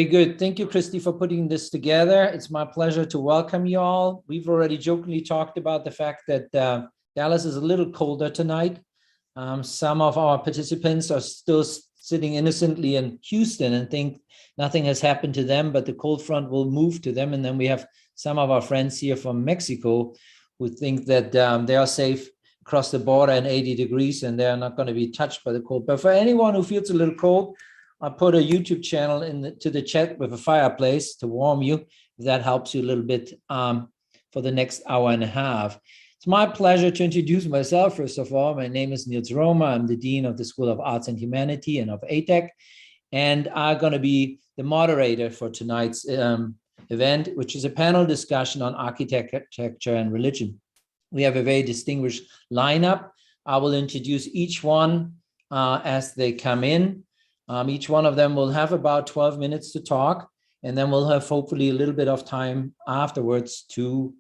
Very good. Thank you, Christy, for putting this together. It's my pleasure to welcome you all. We've already jokingly talked about the fact that Dallas is a little colder tonight. Some of our participants are still sitting innocently in Houston and think nothing has happened to them, but the cold front will move to them. And then we have some of our friends here from Mexico who think that they are safe across the border in 80 degrees and they're not going to be touched by the cold. But for anyone who feels a little cold, I put a YouTube channel to the chat with a fireplace to warm you, if that helps you a little bit for the next hour and a half. It's my pleasure to introduce myself. First of all, my name is Nils Roemer. I'm the Dean of the School of Arts and Humanity and of ATEC, and I'm going to be the moderator for tonight's event, which is a panel discussion on architecture and religion. We have a very distinguished lineup. I will introduce each one as they come in. Each one of them will have about 12 minutes to talk, and then we'll have hopefully a little bit of time afterwards to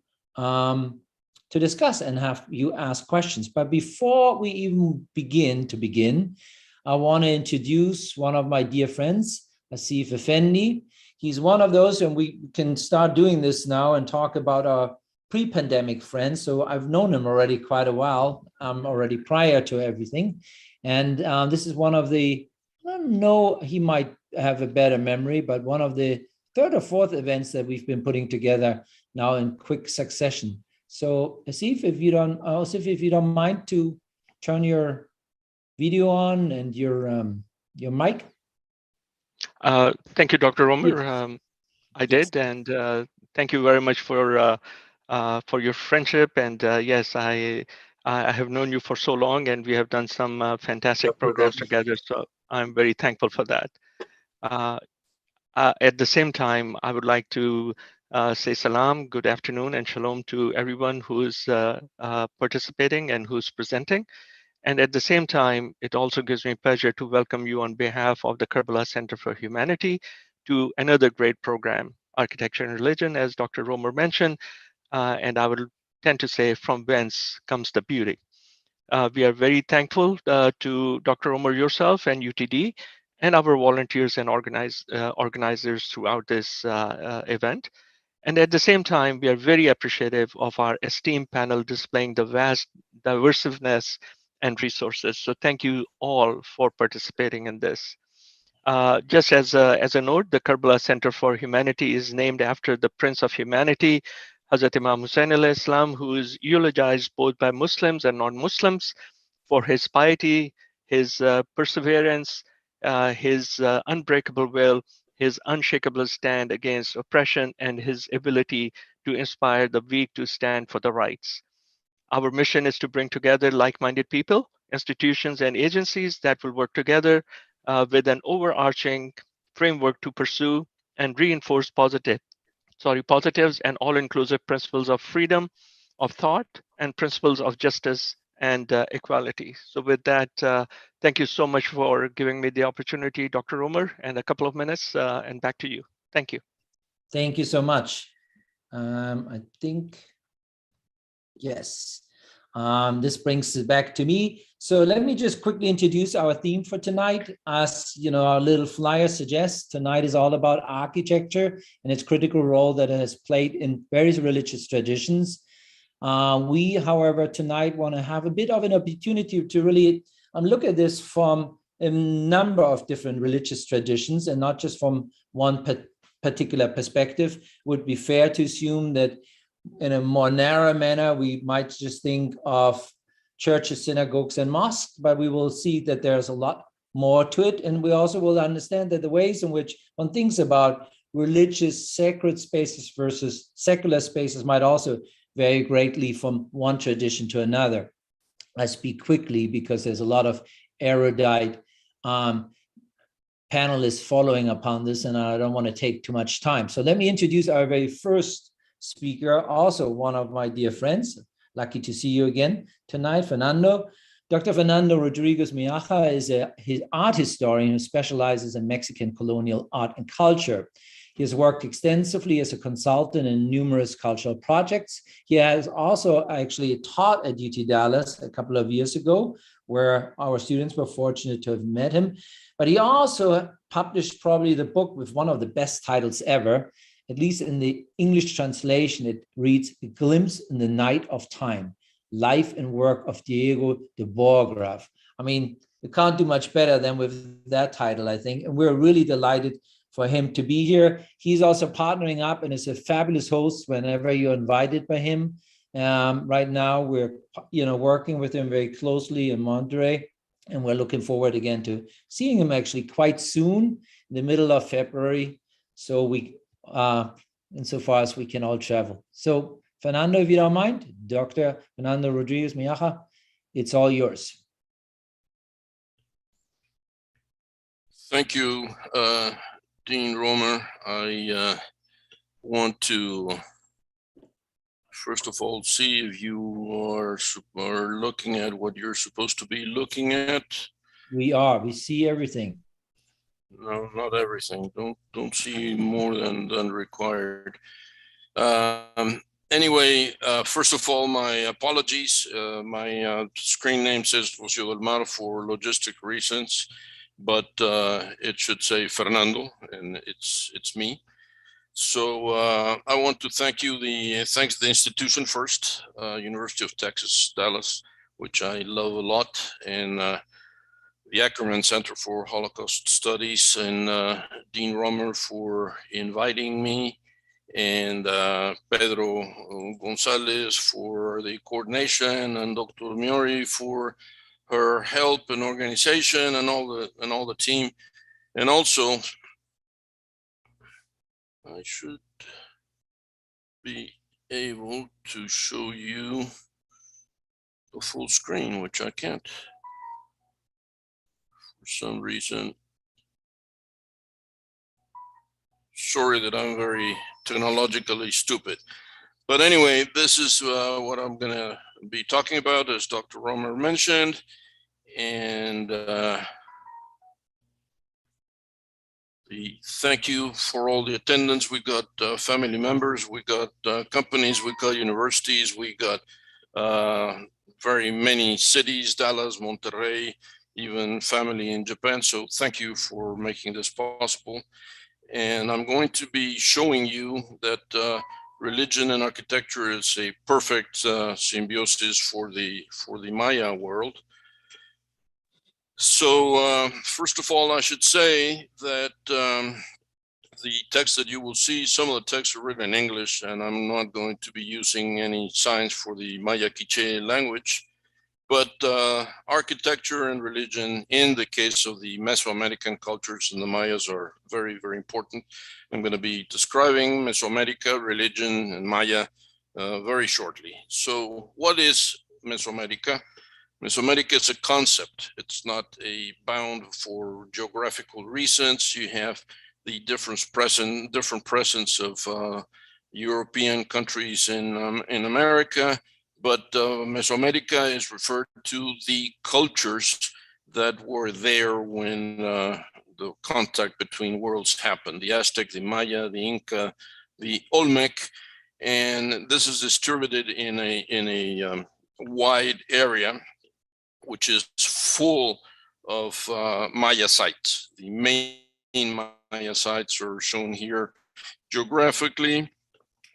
discuss and have you ask questions. But before we even begin, I want to introduce one of my dear friends, Asif Effendi. He's one of those, and we can start doing this now and talk about our pre-pandemic friends. So I've known him already quite a while, already prior to everything. And this is one of the, I don't know, he might have a better memory, but one of the third or fourth events that we've been putting together now in quick succession. So Asif, if you don't mind to turn your video on and your mic. Thank you, Dr. Roemer. I did, and thank you very much for your friendship. And yes, I have known you for so long, and we have done some fantastic programs together. So I'm very thankful for that. At the same time, I would like to say salam, good afternoon, and shalom to everyone who's participating and who's presenting. And at the same time, it also gives me pleasure to welcome you on behalf of the Karbala Center for Humanity to another great program, Architecture and Religion, as Dr. Roemer mentioned. And I would tend to say, from whence comes the beauty. We are very thankful to Dr. Roemer, yourself, and UTD, and our volunteers and organizers throughout this event. And at the same time, we are very appreciative of our esteemed panel displaying the vast diversiveness and resources. So thank you all for participating in this. Just as a note, the Karbala Center for Humanity is named after the Prince of Humanity, Hazrat Imam Hussain alayhi salam, who is eulogized both by Muslims and non-Muslims for his piety, his perseverance, his unbreakable will, his unshakable stand against oppression, and his ability to inspire the weak to stand for the rights. Our mission is to bring together like-minded people, institutions, and agencies that will work together with an overarching framework to pursue and reinforce positives and all-inclusive principles of freedom of thought and principles of justice and equality. So with that, thank you so much for giving me the opportunity, Dr. Roemer, and a couple of minutes, and back to you. Thank you. Thank you so much. I think, yes, this brings it back to me. So let me just quickly introduce our theme for tonight. As you know, our little flyer suggests, tonight is all about architecture and its critical role that it has played in various religious traditions. We, however, tonight want to have a bit of an opportunity to really look at this from a number of different religious traditions and not just from one particular perspective. Would be fair to assume that in a more narrow manner, we might just think of churches, synagogues, and mosques, but we will see that there's a lot more to it. And we also will understand that the ways in which one thinks about religious sacred spaces versus secular spaces might also vary greatly from one tradition to another. I speak quickly because there's a lot of erudite panelists following upon this, and I don't want to take too much time. So let me introduce our very first speaker, also one of my dear friends. Lucky to see you again tonight, Fernando. Dr. Fernando Rodriguez Miaja is his art historian who specializes in Mexican colonial art and culture. He has worked extensively as a consultant in numerous cultural projects. He has also actually taught at UT Dallas a couple of years ago, where our students were fortunate to have met him. But he also published probably the book with one of the best titles ever, at least in the English translation. It reads A Glimpse in the Night of Time, Life and Work of Diego de Borgraf. I mean, you can't do much better than with that title, I think. And we're really delighted for him to be here. He's also partnering up and is a fabulous host whenever you're invited by him. Right now, we're working with him very closely in Monterey, and we're looking forward again to seeing him actually quite soon, in the middle of February. So we, insofar as we can all travel. So Fernando, if you don't mind, Dr. Fernando Rodriguez Miaja, it's all yours. Thank you, Dean Roemer. I want to, first of all, see if you are looking at what you're supposed to be looking at. We are. We see everything. No, not everything. Don't see more than required. Anyway, first of all, my apologies. My screen name says Rocio del Mar for logistic reasons, but it should say Fernando, and it's me. So I want to thanks the institution first, University of Texas, Dallas, which I love a lot, and the Ackerman Center for Holocaust Studies, and Dean Roemer for inviting me, and Pedro Gonzalez for the coordination, and Dr. Miori for her help and organization, and all the team. And also, I should be able to show you the full screen, which I can't for some reason. Sorry that I'm very technologically stupid. But anyway, this is what I'm going to be talking about, as Dr. Roemer mentioned. And thank you for all the attendance. We got family members, we got companies, we got universities, we got very many cities, Dallas, Monterrey, even family in Japan. So thank you for making this possible. And I'm going to be showing you that religion and architecture is a perfect symbiosis for the Maya world. So first of all, I should say that the text that you will see, some of the texts are written in English, and I'm not going to be using any signs for the Maya Quiche language. But architecture and religion, in the case of the Mesoamerican cultures and the Mayas, are very, very important. I'm going to be describing Mesoamerica, religion, and Maya very shortly. So what is Mesoamerica? Mesoamerica is a concept. It's not a bound for geographical reasons. You have the different presence of European countries in America, but Mesoamerica is referred to the cultures that were there when the contact between worlds happened: the Aztec, the Maya, the Inca, the Olmec, and this is distributed in a wide area, which is full of Maya sites. The main Maya sites are shown here geographically,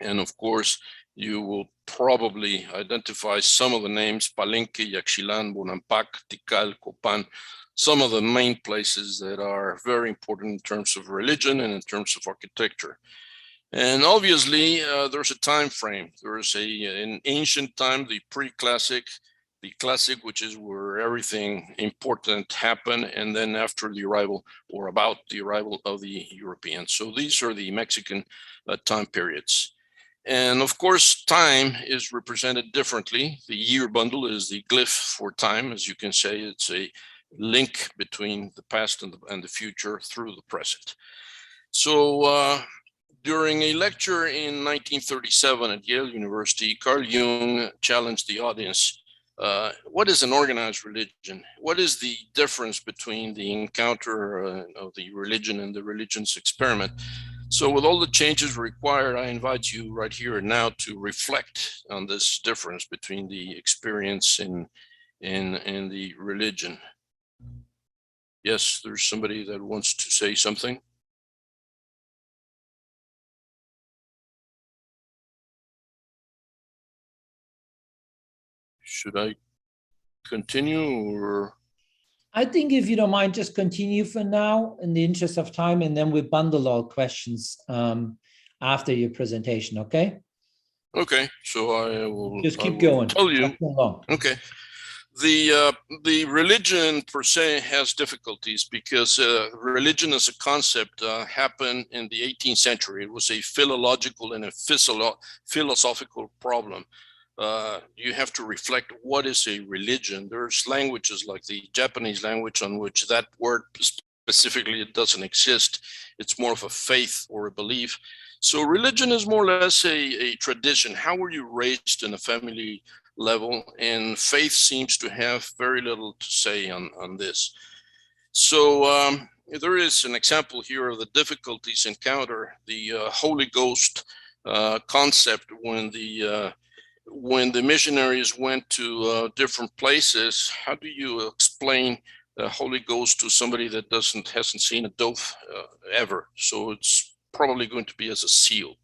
and of course, you will probably identify some of the names: Palenque, Yaxchilán, Bonampak, Tikal, Copan, some of the main places that are very important in terms of religion and in terms of architecture. And obviously, there's a time frame. There's an ancient time, the pre-classic, the classic, which is where everything important happened, and then after the arrival, or about the arrival of the Europeans. So these are the Mexican time periods. And of course, time is represented differently. The year bundle is the glyph for time. As you can say, it's a link between the past and the future through the present. So during a lecture in 1937 at Yale University, Carl Jung challenged the audience what is an organized religion? What is the difference between the encounter of the religion and the religion's experiment? So with all the changes required, I invite you right here and now to reflect on this difference between the experience and the religion. Yes, there's somebody that wants to say something. Should I continue or? I think if you don't mind, just continue for now in the interest of time, and then we bundle all questions after your presentation, okay? Okay, so I will just keep going. Tell you. Okay. The religion per se has difficulties because religion as a concept happened in the 18th century. It was a philological and a philosophical problem. You have to reflect what is a religion. There's languages like the Japanese language on which that word specifically it doesn't exist. It's more of a faith or a belief. So religion is more or less a tradition. How were you raised in a family level? And faith seems to have very little to say on this. So there is an example here of the difficulties encountered. The Holy Ghost concept when the missionaries went to different places. How do you explain the Holy Ghost to somebody that hasn't seen a dove ever? So it's probably going to be as a seal.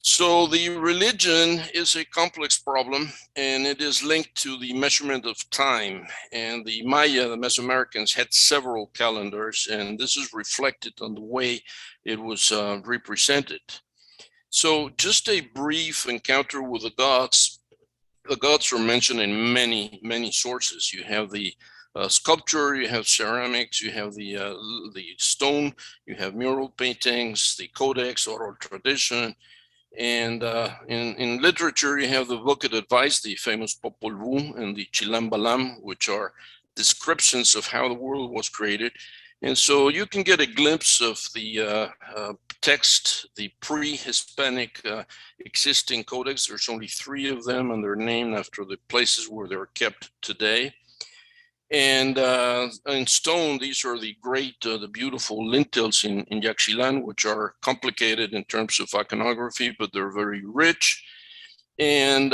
So the religion is a complex problem, and it is linked to the measurement of time. And the Maya, the Mesoamericans, had several calendars, and this is reflected on the way it was represented. So just a brief encounter with the gods. The gods are mentioned in many, many sources. You have the sculpture, you have ceramics, you have the stone, you have mural paintings, the codex, oral tradition. And in literature, you have the Vocat Advice, the famous Popol Vuh, and the Chilam Balam, which are descriptions of how the world was created. And so you can get a glimpse of the text, the pre-Hispanic existing codex. There's only 3 of them, and they're named after the places where they're kept today. And in stone, these are the great, the beautiful lintels in Yaxchilan, which are complicated in terms of iconography, but they're very rich. And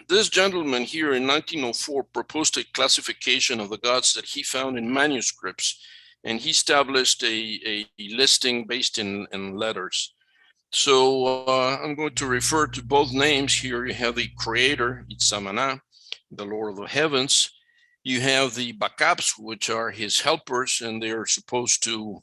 this gentleman here in 1904 proposed a classification of the gods that he found in manuscripts, and he established a listing based in letters. So I'm going to refer to both names here. You have the creator, Itzamana, the Lord of the heavens. You have the Bakaps, which are his helpers, and they're supposed to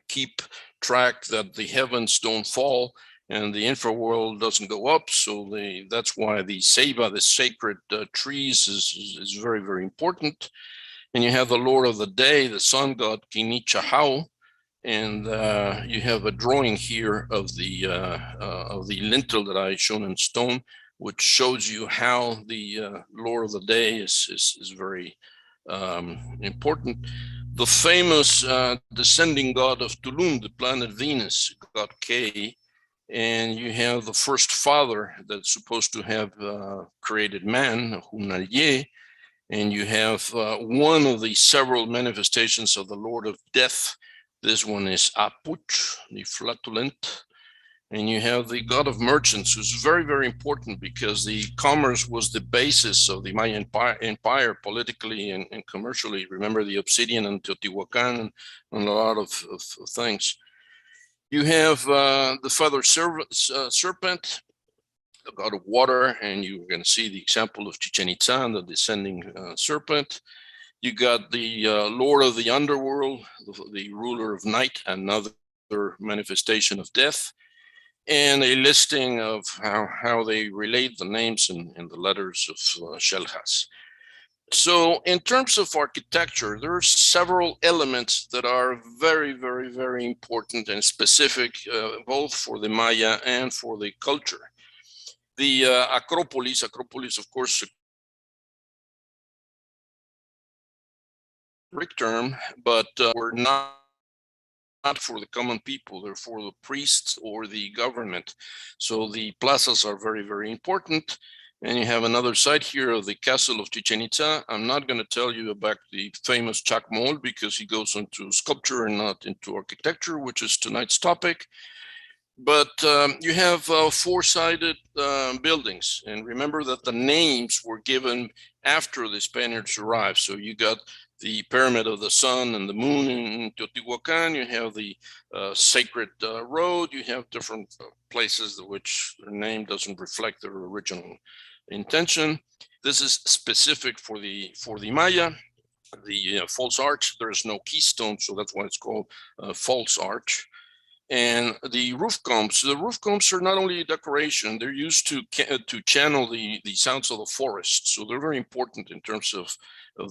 keep track that the heavens don't fall and the infraworld doesn't go up. So that's why the Seiba, the sacred trees, is very, very important. And you have the Lord of the Day, the sun god, Kinichahau, and you have a drawing here of the lintel that I shown in stone, which shows you how the Lord of the Day is very important. The famous descending god of Tulum, the planet Venus, god K, and you have the first father that's supposed to have created man, Hunalye, and you have one of the several manifestations of the Lord of Death. This one is Apuch, the flatulent. And you have the god of merchants, who's very, very important because the commerce was the basis of the Maya empire politically and commercially. Remember the obsidian and Teotihuacan and a lot of things. You have the feather serpent, the god of water, and you're going to see the example of Chichen Itza, the descending serpent. You got the Lord of the underworld, the ruler of night, another manifestation of death, and a listing of how they relate the names in the letters of Shelhas. So in terms of architecture, there are several elements that are very, very, very important and specific, both for the Maya and for the culture. The Acropolis, of course, Greek term, but were not for the common people, they're for the priests or the government. So the plazas are very, very important. And you have another site here of the castle of Chichen Itza. I'm not going to tell you about the famous Chacmol because he goes into sculpture and not into architecture, which is tonight's topic. But you have four-sided buildings. And remember that the names were given after the Spaniards arrived. So you got the Pyramid of the Sun and the Moon in Teotihuacan. You have the Sacred Road. You have different places which their name doesn't reflect their original intention. This is specific for the Maya. The false arch, there is no keystone, so that's why it's called false arch. And the roof combs are not only a decoration, they're used to channel the sounds of the forest. So they're very important in terms of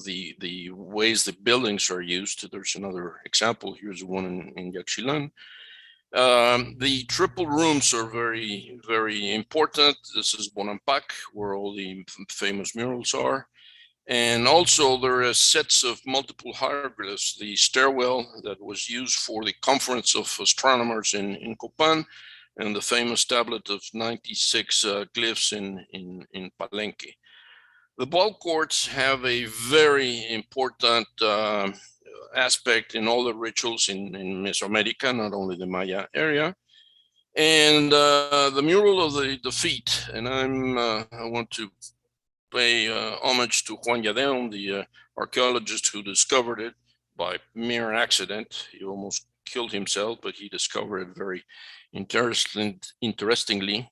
the ways the buildings are used. There's another example. Here's one in Yaxchilan. The triple rooms are very, very important. This is Bonampak, where all the famous murals are. And also there are sets of multiple hieroglyphs, the stairwell that was used for the conference of astronomers in Copan, and the famous tablet of 96 glyphs in Palenque. The ball courts have a very important aspect in all the rituals in Mesoamerica, not only the Maya area. And the mural of the feet, and I want to pay homage to Juan Yadeon, the archaeologist who discovered it by mere accident. He almost killed himself, but he discovered it very interestingly.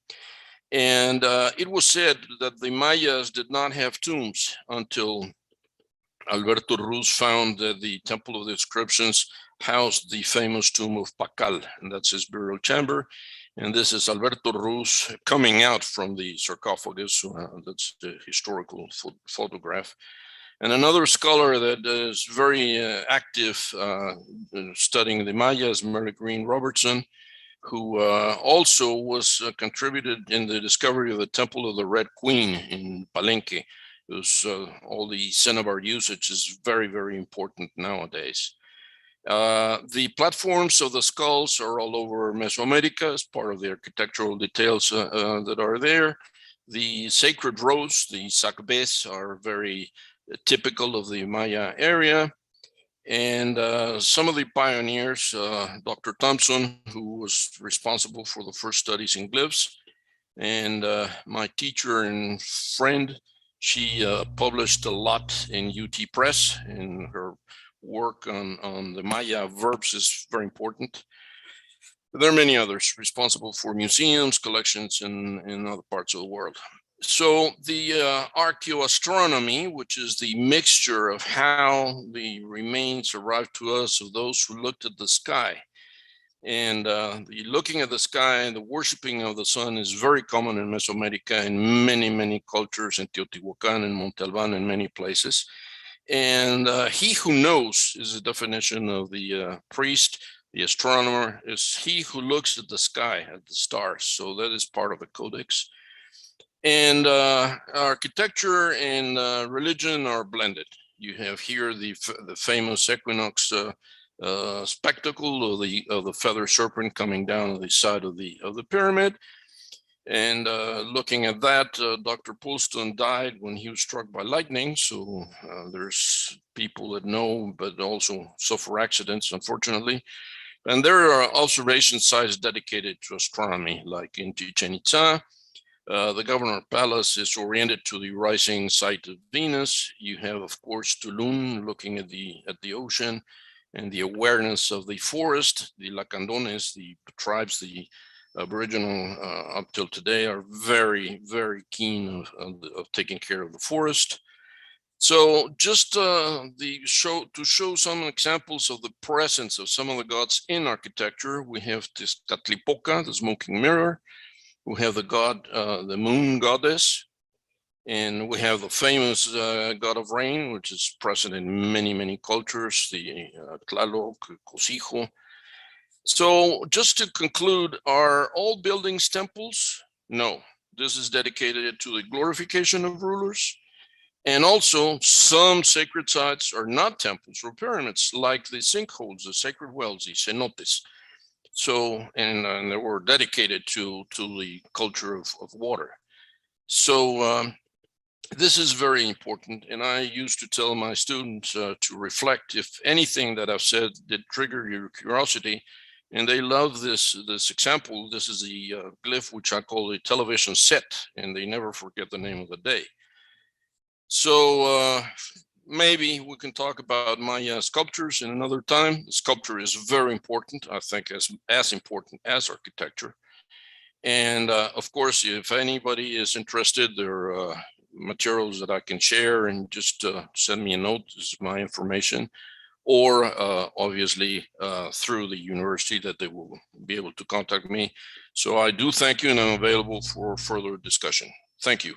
And it was said that the Mayas did not have tombs until Alberto Ruz found that the Temple of the Inscriptions housed the famous tomb of Pacal, and that's his burial chamber. And this is Alberto Ruz coming out from the sarcophagus. That's the historical photograph. And another scholar that is very active studying the Maya is Mary Green Robertson, who also was contributed in the discovery of the Temple of the Red Queen in Palenque. Because all the cinnabar usage is very, very important nowadays. The platforms of the skulls are all over Mesoamerica as part of the architectural details that are there. The sacred rows, the sacbes, are very typical of the Maya area. And some of the pioneers, Dr. Thompson, who was responsible for the first studies in glyphs, and my teacher and friend, she published a lot in UT Press, and her work on the Maya verbs is very important. There are many others responsible for museums, collections in other parts of the world. So the archaeoastronomy, which is the mixture of how the remains arrived to us of those who looked at the sky. And the looking at the sky and the worshiping of the sun is very common in Mesoamerica in many, many cultures, in Teotihuacan and Monte Albán and many places. And he who knows is the definition of the priest. The astronomer is he who looks at the sky, at the stars. So that is part of a codex. And architecture and religion are blended. You have here the famous equinox spectacle of the feather serpent coming down the side of the pyramid. And looking at that, Dr. Poulston died when he was struck by lightning. So there's people that know, but also suffer accidents, unfortunately. And there are observation sites dedicated to astronomy, like in Chichen Itza. The Governor Palace is oriented to the rising site of Venus. You have, of course, Tulum looking at the ocean and the awareness of the forest. The Lacandones, the tribes, the Aboriginal up till today are very, very keen of taking care of the forest. So just to show some examples of the presence of some of the gods in architecture, we have Tezcatlipoca, the smoking mirror. We have the god, the moon goddess, and we have the famous god of rain, which is present in many, many cultures, the Tlaloc, Cosijo. So just to conclude, are all buildings temples? No, this is dedicated to the glorification of rulers. And also some sacred sites are not temples or pyramids, like the sinkholes, the sacred wells, the cenotes. So, and they were dedicated to the culture of water. So this is very important, and I used to tell my students to reflect if anything that I've said did trigger your curiosity, and they love this example. This is the glyph, which I call a television set, and they never forget the name of the day. So maybe we can talk about my sculptures in another time. The sculpture is very important, I think as important as architecture. And of course, if anybody is interested, there are materials that I can share, and just send me a note. This is my information, or obviously through the university that they will be able to contact me. So I do thank you, and I'm available for further discussion. Thank you.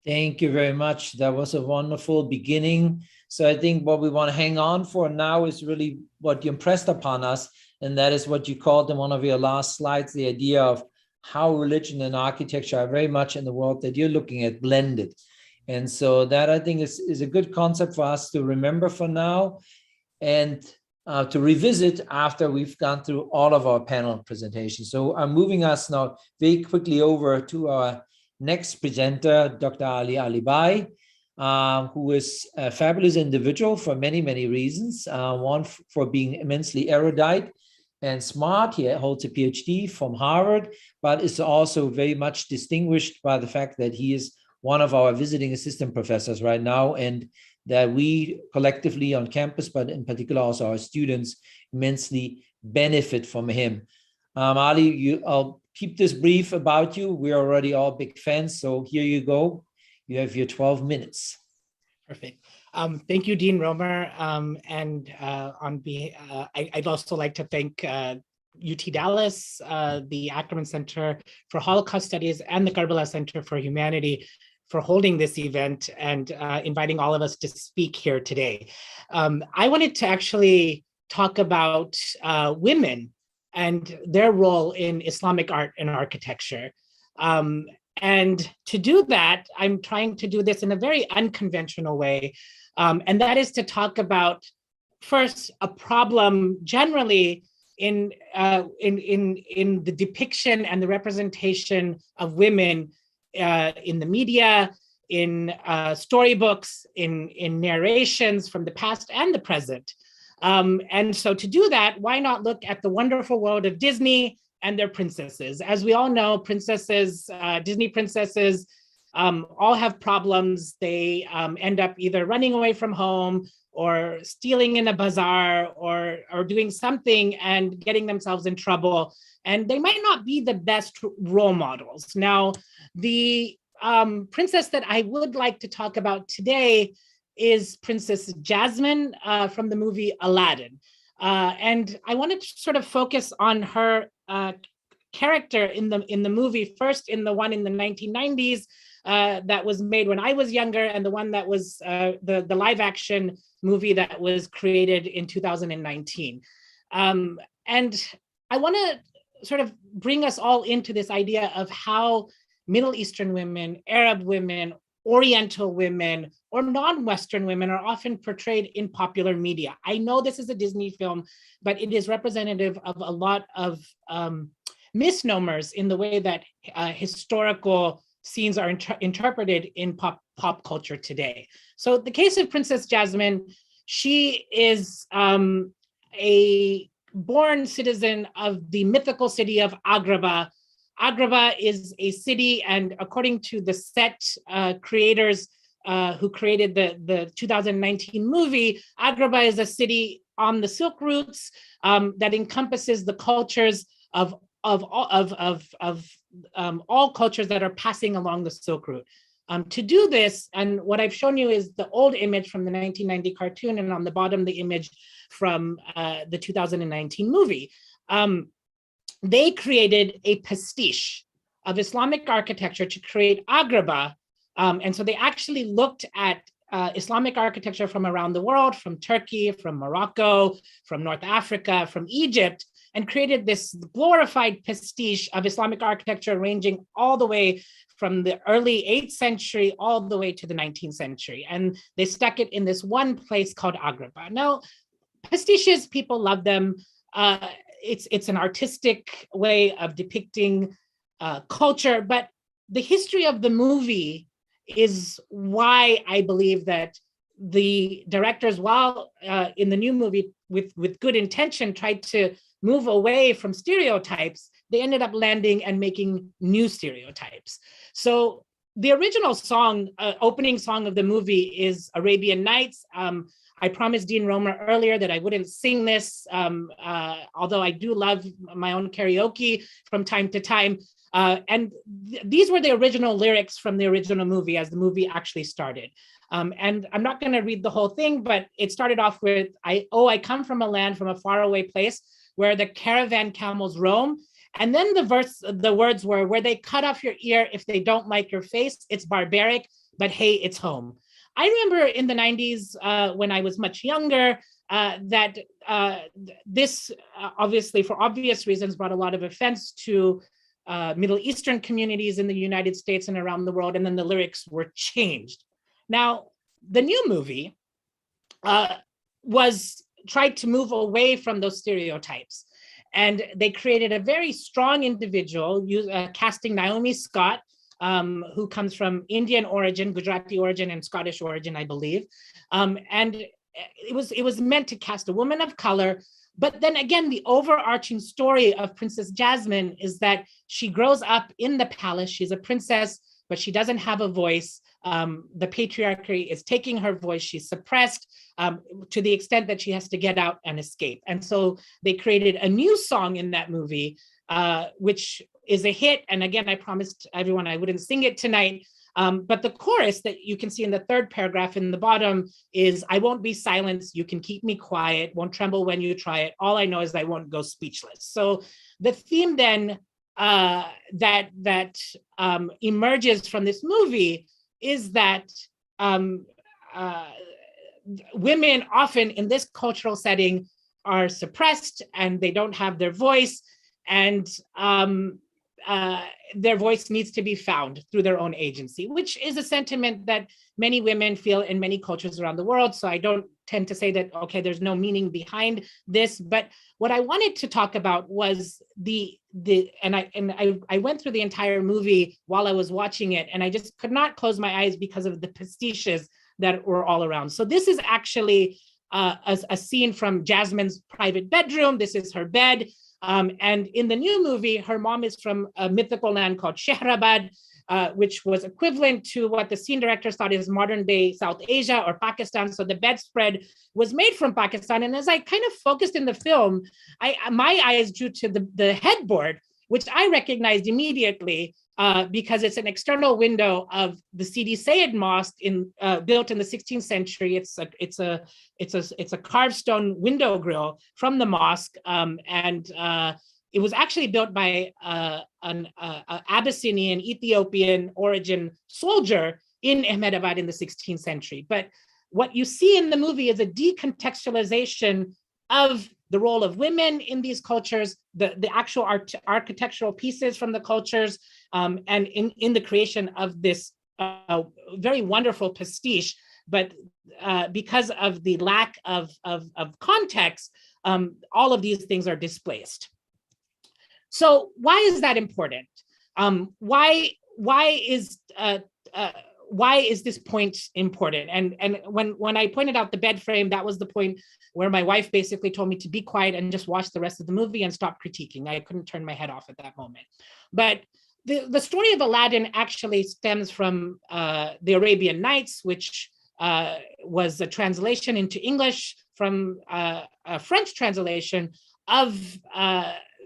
Thank you very much. That was a wonderful beginning. So I think what we want to hang on for now is really what you impressed upon us, and that is what you called in one of your last slides, the idea of how religion and architecture are very much in the world that you're looking at blended. And so that, I think, is a good concept for us to remember for now, and to revisit after we've gone through all of our panel presentations. So I'm moving us now very quickly over to our next presenter, Dr. Ali Alibai, who is a fabulous individual for many, many reasons. One, for being immensely erudite and smart. He holds a Ph.D. from Harvard, but is also very much distinguished by the fact that he is one of our visiting assistant professors right now, and that we collectively on campus, but in particular also our students, immensely benefit from him. Ali, I'll keep this brief about you. We're already all big fans, so here you go. You have your 12 minutes. Perfect. Thank you, Dean Roemer. I'd also like to thank UT Dallas, the Ackerman Center for Holocaust Studies, and the Karbala Center for Humanity for holding this event and inviting all of us to speak here today. I wanted to actually talk about women and their role in Islamic art and architecture. And to do that, I'm trying to do this in a very unconventional way. And that is to talk about, first, a problem generally in the depiction and the representation of women in the media, in storybooks, in narrations from the past and the present. And so to do that, why not look at the wonderful world of Disney and their princesses? As we all know, princesses, Disney princesses, all have problems. They end up either running away from home or stealing in a bazaar or doing something and getting themselves in trouble. And they might not be the best role models. Now, the princess that I would like to talk about today is Princess Jasmine from the movie Aladdin. And I wanted to sort of focus on her character in the movie, first in the one in the 1990s that was made when I was younger, and the one that was the live action movie that was created in 2019. And I want to sort of bring us all into this idea of how Middle Eastern women, Arab women, Oriental women, or non-Western women are often portrayed in popular media. I know this is a Disney film, but it is representative of a lot of misnomers in the way that historical scenes are interpreted in pop culture today. So the case of Princess Jasmine, she is a born citizen of the mythical city of Agrabah. Agrabah is a city, and according to the set creators who created the 2019 movie, Agrabah is a city on the Silk routes that encompasses the cultures of all cultures that are passing along the Silk Route. To do this, and what I've shown you is the old image from the 1990 cartoon, and on the bottom, the image from the 2019 movie. They created a pastiche of Islamic architecture to create Agrabah. And so they actually looked at Islamic architecture from around the world, from Turkey, from Morocco, from North Africa, from Egypt, and created this glorified pastiche of Islamic architecture ranging all the way from the early 8th century all the way to the 19th century. And they stuck it in this one place called Agrabah. Now, pastiches, people love them. It's an artistic way of depicting culture, but the history of the movie is why I believe that the directors, while in the new movie with good intention, tried to move away from stereotypes, they ended up landing and making new stereotypes. So the original song, opening song of the movie is Arabian Nights. I promised Dean Roemer earlier that I wouldn't sing this, although I do love my own karaoke from time to time. And these were the original lyrics from the original movie as the movie actually started. And I'm not going to read the whole thing, but it started off with, I come from a land, from a faraway place where the caravan camels roam. And then the words were, where they cut off your ear if they don't like your face. It's barbaric, but hey, it's home. I remember in the 90s, when I was much younger, that this obviously, for obvious reasons, brought a lot of offense to Middle Eastern communities in the United States and around the world, and then the lyrics were changed. Now, the new movie was tried to move away from those stereotypes, and they created a very strong individual, casting Naomi Scott, who comes from Indian origin, Gujarati origin, and Scottish origin, I believe. And it was meant to cast a woman of color. But then again, the overarching story of Princess Jasmine is that she grows up in the palace. She's a princess, but she doesn't have a voice. The patriarchy is taking her voice. She's suppressed to the extent that she has to get out and escape. And so they created a new song in that movie, which is a hit. And again, I promised everyone I wouldn't sing it tonight. But the chorus that you can see in the third paragraph in the bottom is, I won't be silenced, you can keep me quiet, won't tremble when you try it. All I know is I won't go speechless. So the theme then that emerges from this movie is that women often in this cultural setting are suppressed and they don't have their voice, and their voice needs to be found through their own agency, which is a sentiment that many women feel in many cultures around the world. So I don't tend to say that, okay, there's no meaning behind this. But what I wanted to talk about was I went through the entire movie while I was watching it, and I just could not close my eyes because of the pastiches that were all around. So this is actually a scene from Jasmine's private bedroom. This is her bed. And in the new movie, her mom is from a mythical land called Shehrabad, which was equivalent to what the scene directors thought is modern day South Asia or Pakistan. So the bedspread was made from Pakistan. And as I kind of focused in the film, my eyes drew to the headboard, which I recognized immediately because it's an external window of the Sidi Sayed Mosque built in the 16th century. It's a carved stone window grill from the mosque, and it was actually built by an Abyssinian Ethiopian origin soldier in Ahmedabad in the 16th century. But what you see in the movie is a decontextualization of the role of women in these cultures, the actual architectural pieces from the cultures, and in the creation of this very wonderful pastiche. But because of the lack of context, all of these things are displaced. So why is that important? Why is this point important? And when I pointed out the bed frame, that was the point where my wife basically told me to be quiet and just watch the rest of the movie and stop critiquing. I couldn't turn my head off at that moment. But the story of Aladdin actually stems from the Arabian Nights, which was a translation into English from a French translation of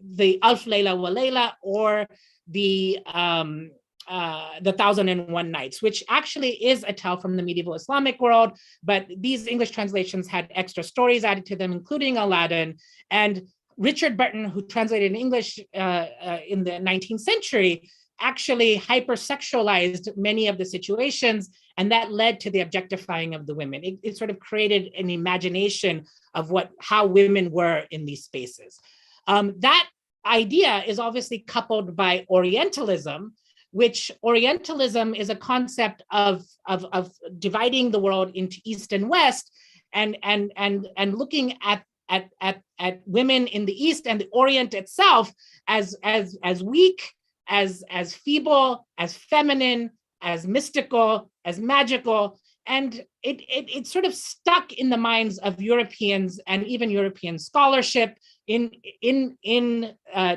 the Alf Layla wa Layla, or the 1001 Nights, which actually is a tale from the medieval Islamic world, but these English translations had extra stories added to them, including Aladdin. And Richard Burton, who translated in English in the 19th century, actually hypersexualized many of the situations, and that led to the objectifying of the women. It sort of created an imagination of how women were in these spaces. That idea is obviously coupled by Orientalism, which Orientalism is a concept of dividing the world into East and West, and looking at women in the East and the Orient itself as weak, as feeble, as feminine, as mystical, as magical. And it sort of stuck in the minds of Europeans and even European scholarship in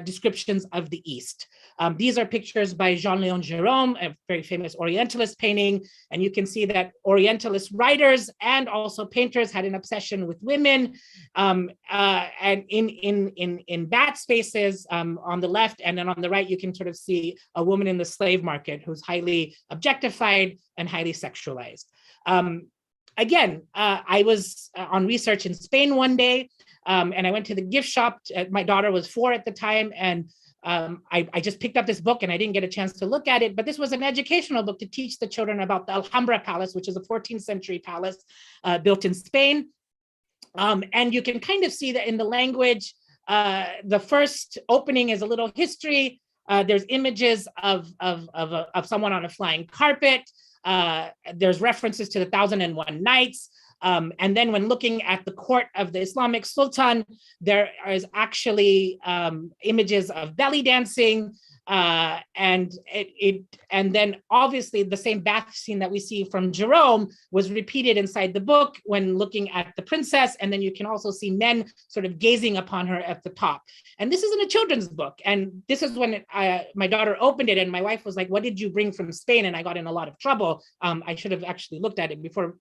descriptions of the East. These are pictures by Jean-Léon Gérôme, a very famous Orientalist painting. And you can see that Orientalist writers and also painters had an obsession with women. And in that spaces on the left, and then on the right, you can sort of see a woman in the slave market who's highly objectified and highly sexualized. Again, I was on research in Spain one day, and I went to the gift shop. My daughter was 4 at the time, and I just picked up this book and I didn't get a chance to look at it, but this was an educational book to teach the children about the Alhambra Palace, which is a 14th century palace built in Spain. And you can kind of see that in the language, the first opening is a little history. There's images of someone on a flying carpet. There's references to the 1001 Nights. And then when looking at the court of the Islamic Sultan, there is actually images of belly dancing. And then obviously the same bath scene that we see from Jerome was repeated inside the book when looking at the princess. And then you can also see men sort of gazing upon her at the top. And this is in a children's book. And this is when my daughter opened it and my wife was like, what did you bring from Spain? And I got in a lot of trouble. I should have actually looked at it before.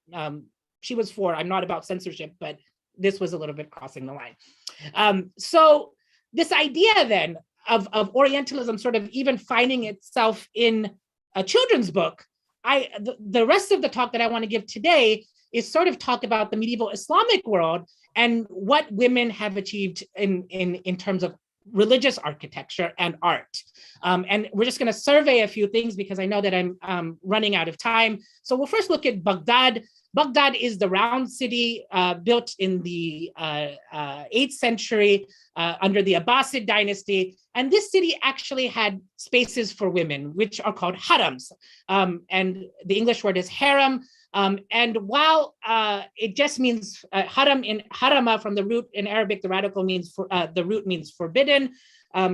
She was 4. I'm not about censorship, but this was a little bit crossing the line. So this idea then of Orientalism sort of even finding itself in a children's book, the rest of the talk that I want to give today is sort of talk about the medieval Islamic world and what women have achieved in terms of religious architecture and art. And we're just going to survey a few things because I know that I'm running out of time. So we'll first look at Baghdad. Baghdad is the round city built in the 8th century under the Abbasid dynasty. And this city actually had spaces for women, which are called harams. And the English word is harem. And while it just means haram in harama from the root in Arabic, the radical means the root means forbidden.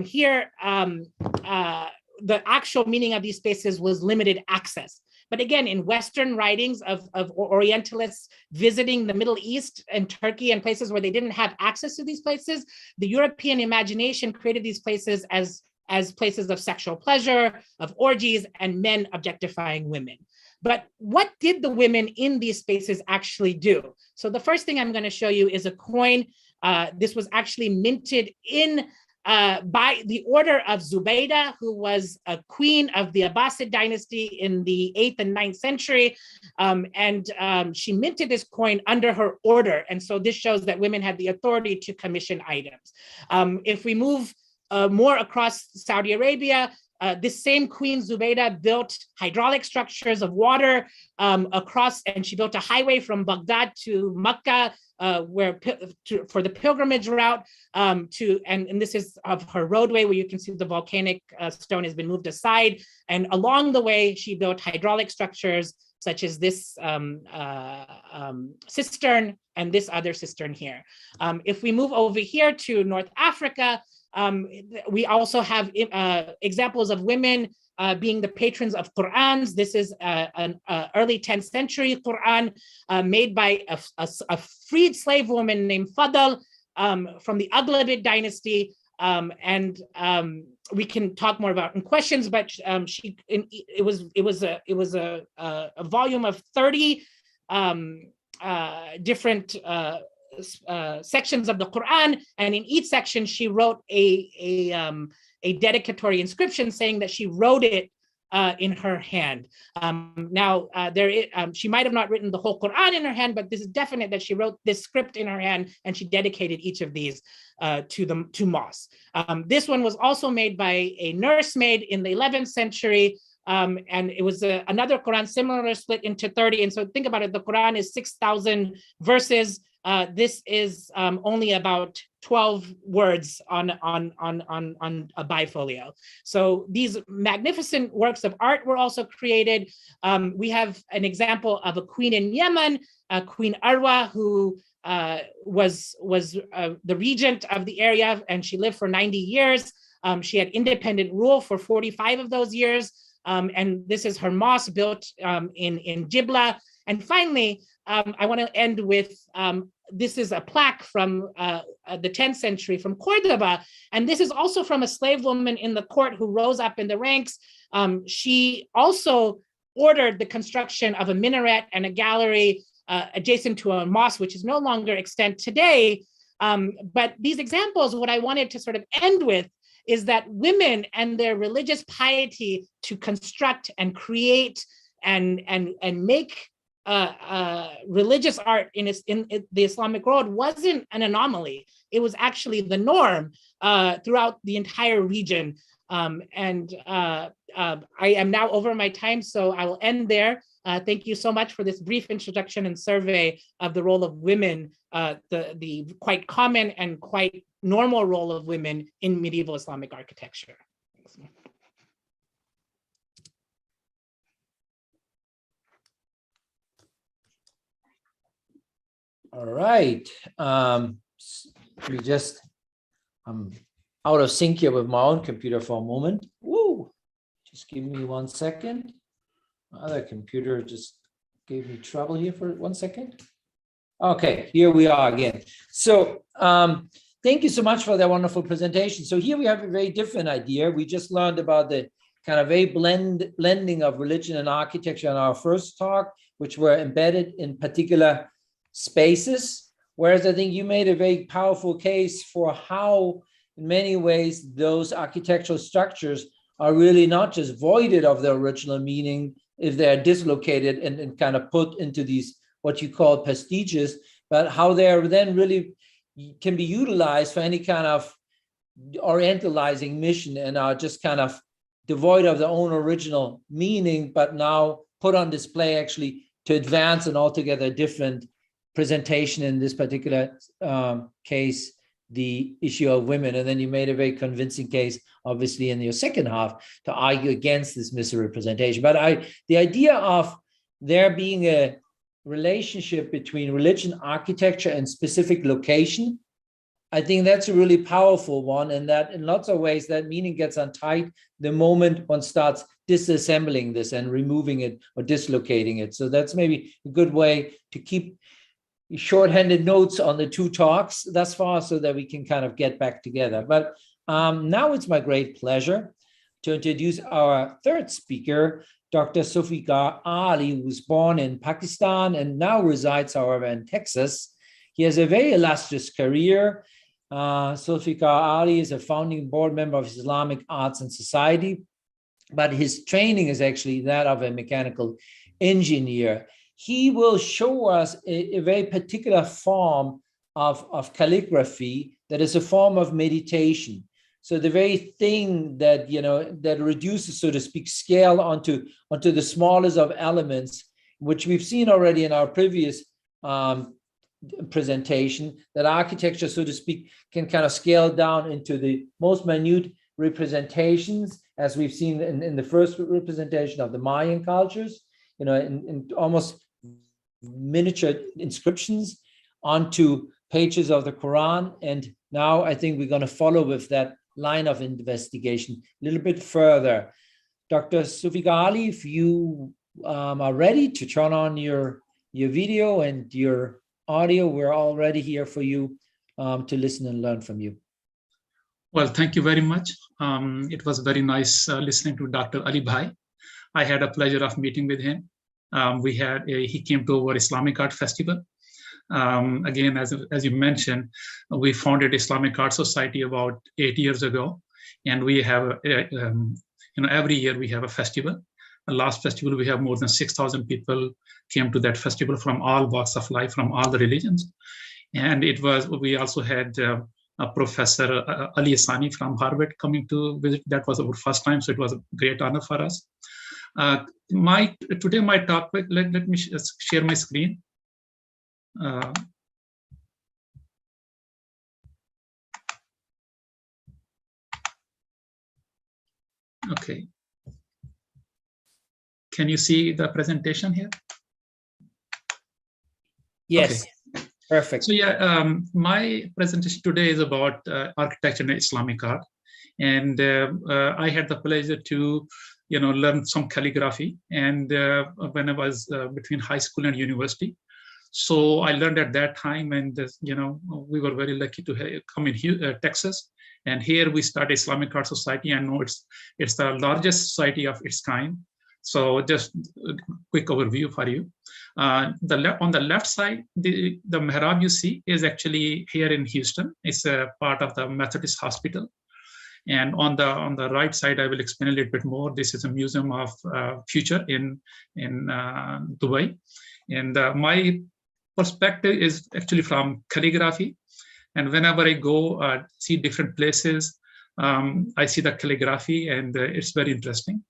Here, the actual meaning of these spaces was limited access. But again, in Western writings of Orientalists visiting the Middle East and Turkey and places where they didn't have access to these places, the European imagination created these places as places of sexual pleasure, of orgies, and men objectifying women. But what did the women in these spaces actually do? So the first thing I'm going to show you is a coin. This was actually minted in by the order of Zubaydah, who was a queen of the Abbasid dynasty in the 8th and 9th century. She minted this coin under her order. And so this shows that women had the authority to commission items. If we move more across Saudi Arabia, this same Queen Zubaydah built hydraulic structures of water across, and she built a highway from Baghdad to Mecca, for the pilgrimage route and this is of her roadway where you can see the volcanic stone has been moved aside. And along the way, she built hydraulic structures such as this cistern and this other cistern here. If we move over here to North Africa, we also have examples of women being the patrons of Qur'ans. This is an early 10th century Qur'an made by a freed slave woman named Fadl from the Aghlabid dynasty. We can talk more about in questions, but it was a volume of 30 different sections of the Quran, and in each section she wrote a dedicatory inscription saying that she wrote it in her hand. She might have not written the whole Quran in her hand, but this is definite that she wrote this script in her hand and she dedicated each of these to mosques. This one was also made by a nursemaid in the 11th century. And it was another Quran similar, split into 30. And so think about it, the Quran is 6,000 verses. This is only about 12 words on a bifolio. So these magnificent works of art were also created. We have an example of a queen in Yemen, Queen Arwa, who was the regent of the area, and she lived for 90 years. She had independent rule for 45 of those years. And this is her mosque built in Jibla. And finally, I want to end with, this is a plaque from the 10th century from Cordoba. And this is also from a slave woman in the court who rose up in the ranks. She also ordered the construction of a minaret and a gallery adjacent to a mosque, which is no longer extant today. But these examples, what I wanted to sort of end with is that women and their religious piety to construct and create and make religious art in the Islamic world wasn't an anomaly. It was actually the norm throughout the entire region. I am now over my time, so I will end there. Thank you so much for this brief introduction and survey of the role of women, the quite common and quite normal role of women in medieval Islamic architecture. All right. I'm out of sync here with my own computer for a moment. Woo! Just give me 1 second. My other computer just gave me trouble here for 1 second. Okay, here we are again. So thank you so much for that wonderful presentation. So here we have a very different idea. We just learned about the kind of a blending of religion and architecture in our first talk, which were embedded in particular spaces. Whereas I think you made a very powerful case for how, in many ways, those architectural structures are really not just voided of their original meaning if they're dislocated and kind of put into these, what you call pastiches, but how they're then really can be utilized for any kind of orientalizing mission and are just kind of devoid of their own original meaning, but now put on display actually to advance an altogether different presentation, in this particular case, the issue of women. And then you made a very convincing case, obviously, in your second half to argue against this misrepresentation. But the idea of there being a relationship between religion, architecture, and specific location, I think that's a really powerful one, and that in lots of ways that meaning gets untied the moment one starts disassembling this and removing it or dislocating it. So that's maybe a good way to keep shorthanded notes on the two talks thus far so that we can kind of get back together. But now it's my great pleasure to introduce our third speaker, Dr. Zufiqar Ali, who was born in Pakistan and now resides, however, in Texas. He has a very illustrious career. Zulfiqar Ali is a founding board member of Islamic Arts Society, but his training is actually that of a mechanical engineer. He will show us a very particular form of calligraphy that is a form of meditation. So the very thing that, that reduces, so to speak, scale onto the smallest of elements, which we've seen already in our previous presentation, that architecture, so to speak, can kind of scale down into the most minute representations, as we've seen in the first representation of the Mayan cultures, in almost miniature inscriptions onto pages of the Quran. And now I think we're going to follow with that line of investigation a little bit further. Dr. Zufiqar Ali, if you are ready to turn on your video and your audio, we're already here for you to listen and learn from you. Well, thank you very much. It was very nice listening to Dr. Alibai. I had a pleasure of meeting with him. He came to our Islamic Art Festival. Again, as you mentioned, we founded Islamic Arts Society about 8 years ago, and we have, every year we have a festival. The last festival, we have more than 6,000 people came to that festival from all walks of life, from all the religions. And we also had a Professor Ali Alibai from Harvard coming to visit. That was our first time, so it was a great honor for us. Today my talk, let me share my screen. Okay. Can you see the presentation here? Yes. Okay. Perfect. So yeah, my presentation today is about architecture and Islamic art. And I had the pleasure to, learn some calligraphy. And when I was between high school and university, so I learned at that time, and we were very lucky to come in Texas. And here we started Islamic Arts Society. I know it's the largest society of its kind. So just a quick overview for you. On the left side, the mihrab you see is actually here in Houston. It's a part of the Methodist Hospital. And on the right side, I will explain a little bit more. This is a museum of future in Dubai. And my perspective is actually from calligraphy. And whenever I go see different places, I see the calligraphy, and it's very interesting.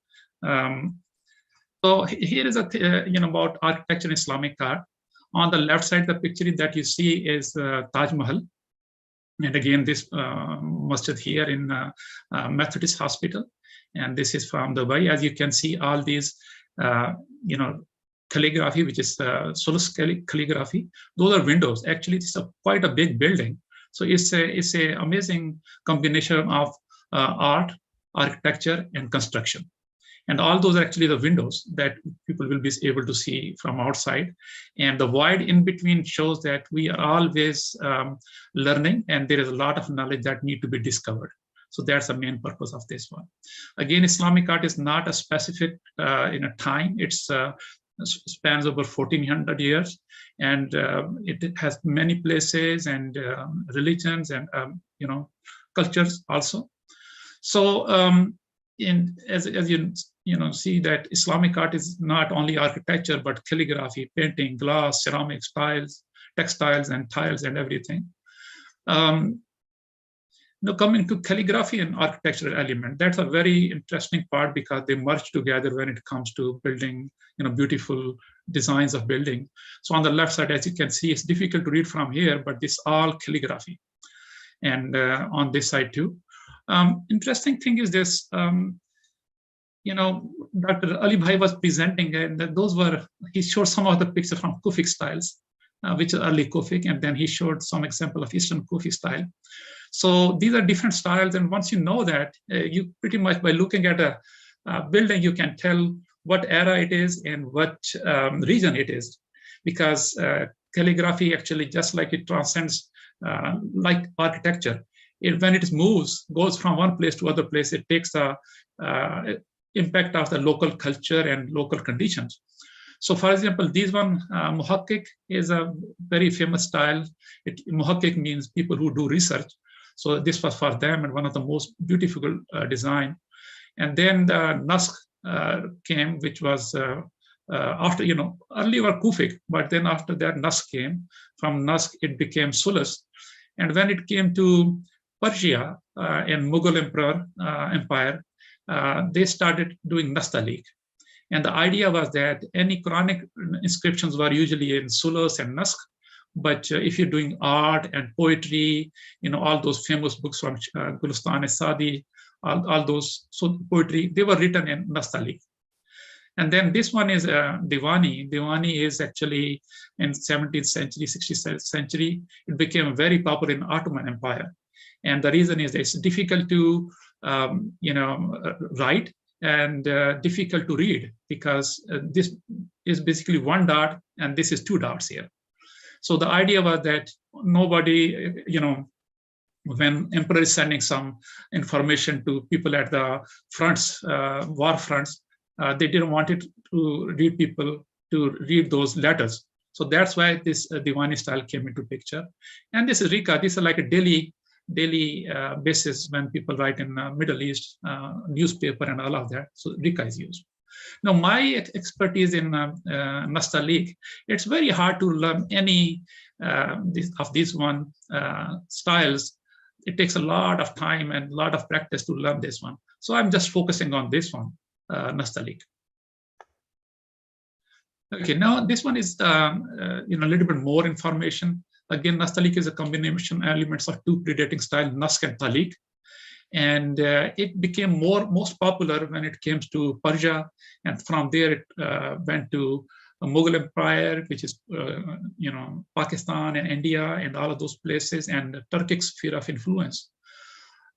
So here is about architecture and Islamic art. On the left side, the picture that you see is Taj Mahal. And again, this masjid here in Methodist Hospital. And this is from Dubai. As you can see, all these, calligraphy, which is Solus calligraphy. Those are windows. Actually, it's quite a big building. So it's a amazing combination of art, architecture, and construction. And all those are actually the windows that people will be able to see from outside. And the void in between shows that we are always learning, and there is a lot of knowledge that need to be discovered. So that's the main purpose of this one. Again, Islamic art is not a specific in a time. It's spans over 1400 years, and it has many places and religions and cultures also. So as you see that Islamic art is not only architecture but calligraphy, painting, glass, ceramics, tiles, textiles, and tiles and everything. Now coming to calligraphy and architectural element, that's a very interesting part because they merge together when it comes to building, beautiful designs of building. So on the left side, as you can see, it's difficult to read from here, but this all calligraphy. And on this side too. Interesting thing is this, Dr. Alibai was presenting, and he showed some of the pictures from Kufic styles, which is early Kufic, and then he showed some example of Eastern Kufi style. So these are different styles, and once you know that, you pretty much by looking at a building, you can tell what era it is and what region it is, because calligraphy actually, just like it transcends like architecture, when it goes from one place to other place, it takes the impact of the local culture and local conditions. So for example, this one, Muhakkik, is a very famous style. Muhakkik means people who do research. So this was for them and one of the most beautiful design. And then the Naskh came, which was after, earlier were Kufic, but then after that Naskh came. From Naskh, it became Sulus. And when it came to Persia and Mughal Empire, they started doing Nastaliq. And the idea was that any Quranic inscriptions were usually in Sulus and Naskh, but if you're doing art and poetry, all those famous books from Gulistan-e-Saadi, all those poetry, they were written in Nastaliq. And then this one is Diwani. Diwani is actually in 17th century, 16th century. It became very popular in Ottoman Empire. And the reason is that it's difficult to write and difficult to read, because this is basically one dot and this is two dots here. So the idea was that nobody, when emperor is sending some information to people at the fronts, war fronts, they didn't want it to read people to read those letters. So that's why this Diwani style came into picture. And this is Rika. This is like a daily basis when people write in Middle East newspaper and all of that. So Rika is used. Now, my expertise in Nastaliq, it's very hard to learn any of these styles. It takes a lot of time and a lot of practice to learn this one. So I'm just focusing on this one, Nastaliq. Okay, now this one is a little bit more information. Again, Nastaliq is a combination elements of two predating styles, Naskh and Taliq. And it became most popular when it came to Persia, and from there it went to Mughal Empire, which is Pakistan and India and all of those places, and the Turkic sphere of influence.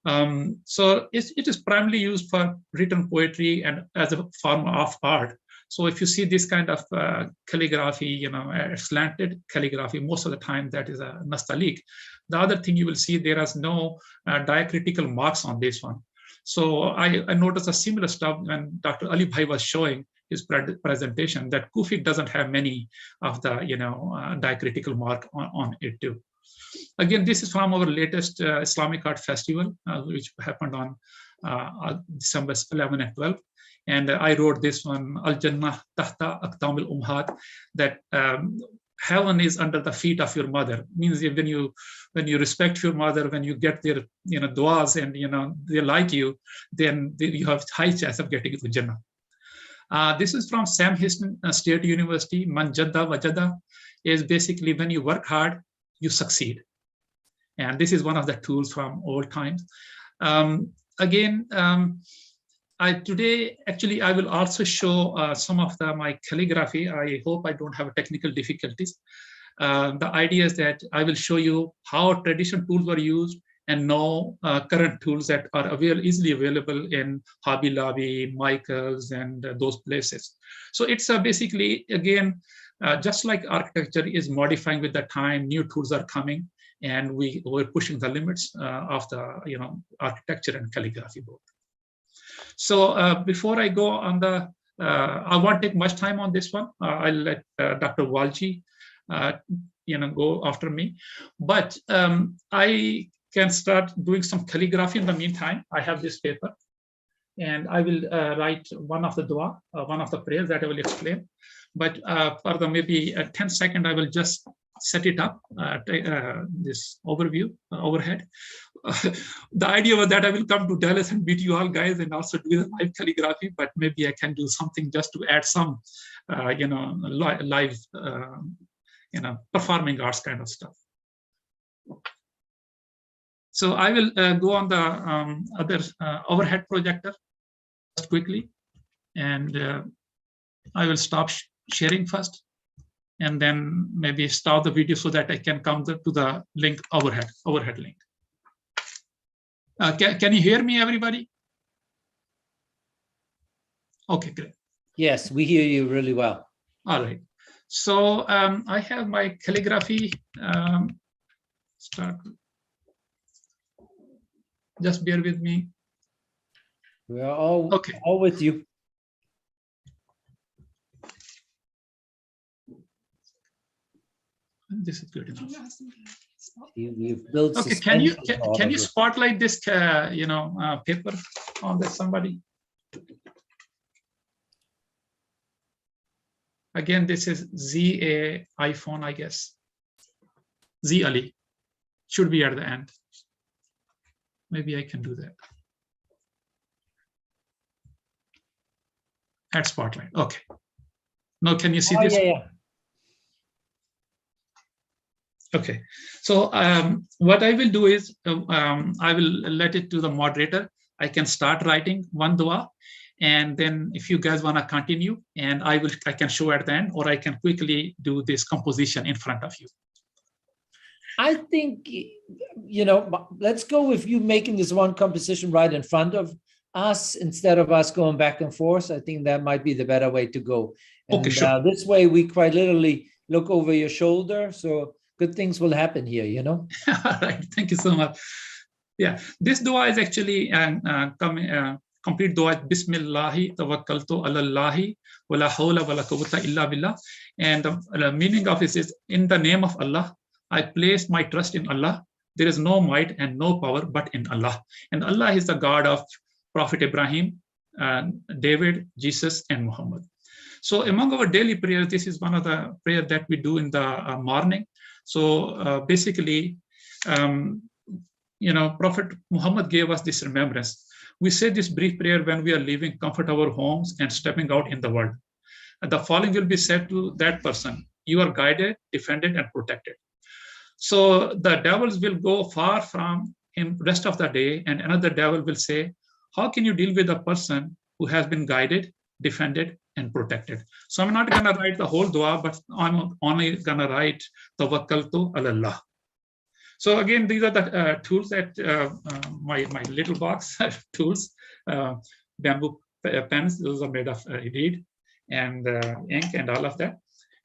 So it is primarily used for written poetry and as a form of art. So if you see this kind of calligraphy, slanted calligraphy, most of the time that is a Nastaliq. The other thing you will see, there is no diacritical marks on this one. So I noticed a similar stuff when Dr. Alibai was showing his presentation, that Kufi doesn't have many of the diacritical mark on it too. Again, this is from our latest Islamic Art Festival, which happened on December 11 and 12. And I wrote this one, Al Jannah Tahta Aqtam al Umhat, that heaven is under the feet of your mother. Means when you respect your mother, when you get their duas and they like you, then you have high chance of getting to Jannah. This is from Sam Houston State University. Man Jadda Wajada is basically when you work hard, you succeed. And this is one of the tools from old times. Today, actually, I will also show some of my calligraphy. I hope I don't have technical difficulties. The idea is that I will show you how traditional tools were used and now current tools that are easily available in Hobby Lobby, Michaels, and those places. So it's basically, again, just like architecture is modifying with the time, new tools are coming, and we're pushing the limits of the architecture and calligraphy both. So before I go on I won't take much time on this one. I'll let Dr. Walji, go after me. But I can start doing some calligraphy in the meantime. I have this paper, and I will write one of the dua, one of the prayers that I will explain. But for the maybe 10 seconds, I will just set it up, this overhead. The idea was that I will come to Dallas and meet you all guys and also do the live calligraphy, but maybe I can do something just to add some, live, performing arts kind of stuff. So I will go on the other overhead projector just quickly, and I will stop sharing first, and then maybe start the video so that I can come to the link overhead link. Can you hear me, everybody? Okay, great. Yes, we hear you really well. All right. So I have my calligraphy. Start. Just bear with me. We are all with you. This is good enough. You've built. Okay, can you spotlight this paper on this, somebody? Again, this is ZA iPhone, I guess. Z Ali should be at the end. Maybe I can do that. Add spotlight. Okay. Now, can you see this? Yeah. Okay, so what I will do is I will let it to the moderator. I can start writing one dua, and then if you guys want to continue, and I can show at the end, or I can quickly do this composition in front of you. I think, let's go with you making this one composition right in front of us instead of us going back and forth. I think that might be the better way to go. And, okay, sure. This way we quite literally look over your shoulder. So good things will happen here, All right, thank you so much. Yeah, this dua is actually complete dua. Bismillahi tawakkaltu ala Allahi wa la hawla wa la quwwata illa billah. And the meaning of it is, in the name of Allah, I place my trust in Allah. There is no might and no power but in Allah. And Allah is the God of Prophet Ibrahim, David, Jesus, and Muhammad. So among our daily prayers, this is one of the prayers that we do in the morning. So basically, Prophet Muhammad gave us this remembrance. We say this brief prayer when we are leaving comfortable homes and stepping out in the world. And the following will be said to that person: you are guided, defended, and protected. So the devils will go far from him rest of the day, and another devil will say, how can you deal with a person who has been guided, defended, and protected? So I'm not going to write the whole dua, but I'm only going to write tawakkaltu ala Allah. So again, these are the tools that my little box tools, bamboo pens. Those are made of reed and ink and all of that.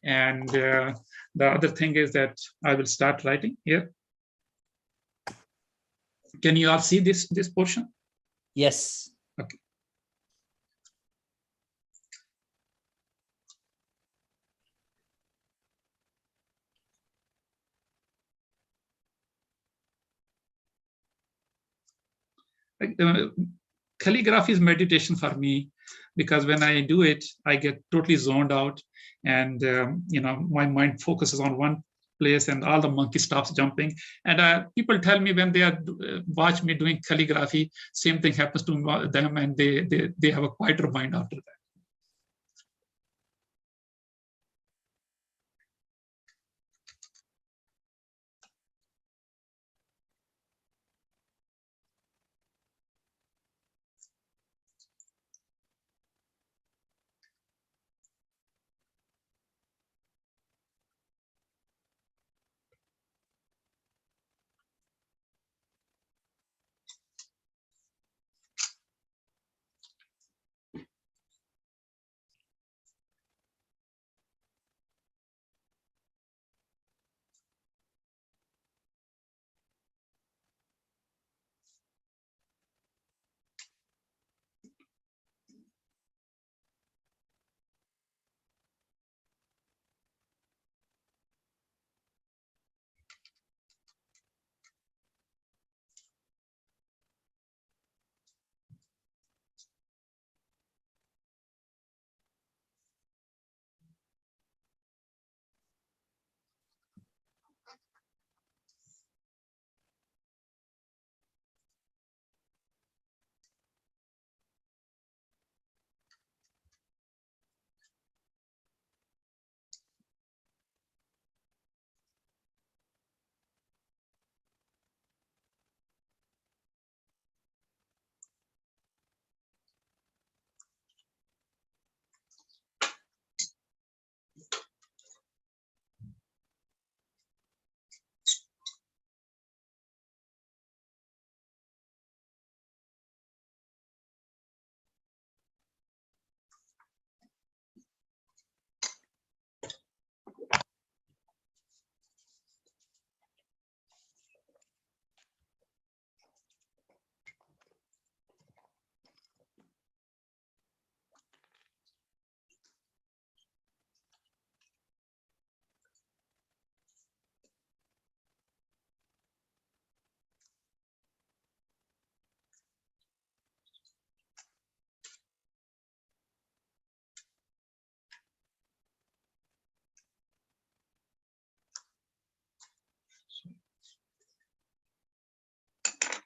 And the other thing is that I will start writing here. Can you all see this portion? Yes. Okay. Calligraphy is meditation for me, because when I do it, I get totally zoned out, and my mind focuses on one place, and all the monkey stops jumping. And people tell me when they are watch me doing calligraphy, same thing happens to them, and they have a quieter mind after that.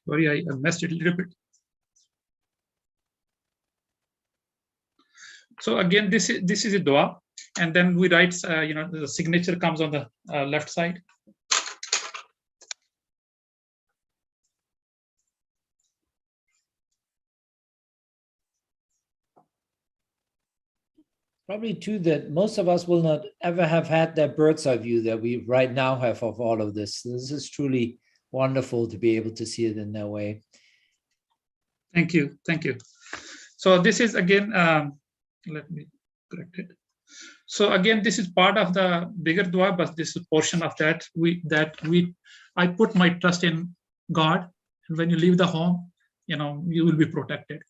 Sorry, I messed it a little bit. So again, this is a dua, and then we write. The signature comes on the left side. Probably too that most of us will not ever have had that bird's eye view that we right now have of all of this. This is truly wonderful to be able to see it in that way. Thank you. So this is again, let me correct it. So again, this is part of the bigger dua, but this is a portion of that. I put my trust in God, and when you leave the home, you will be protected.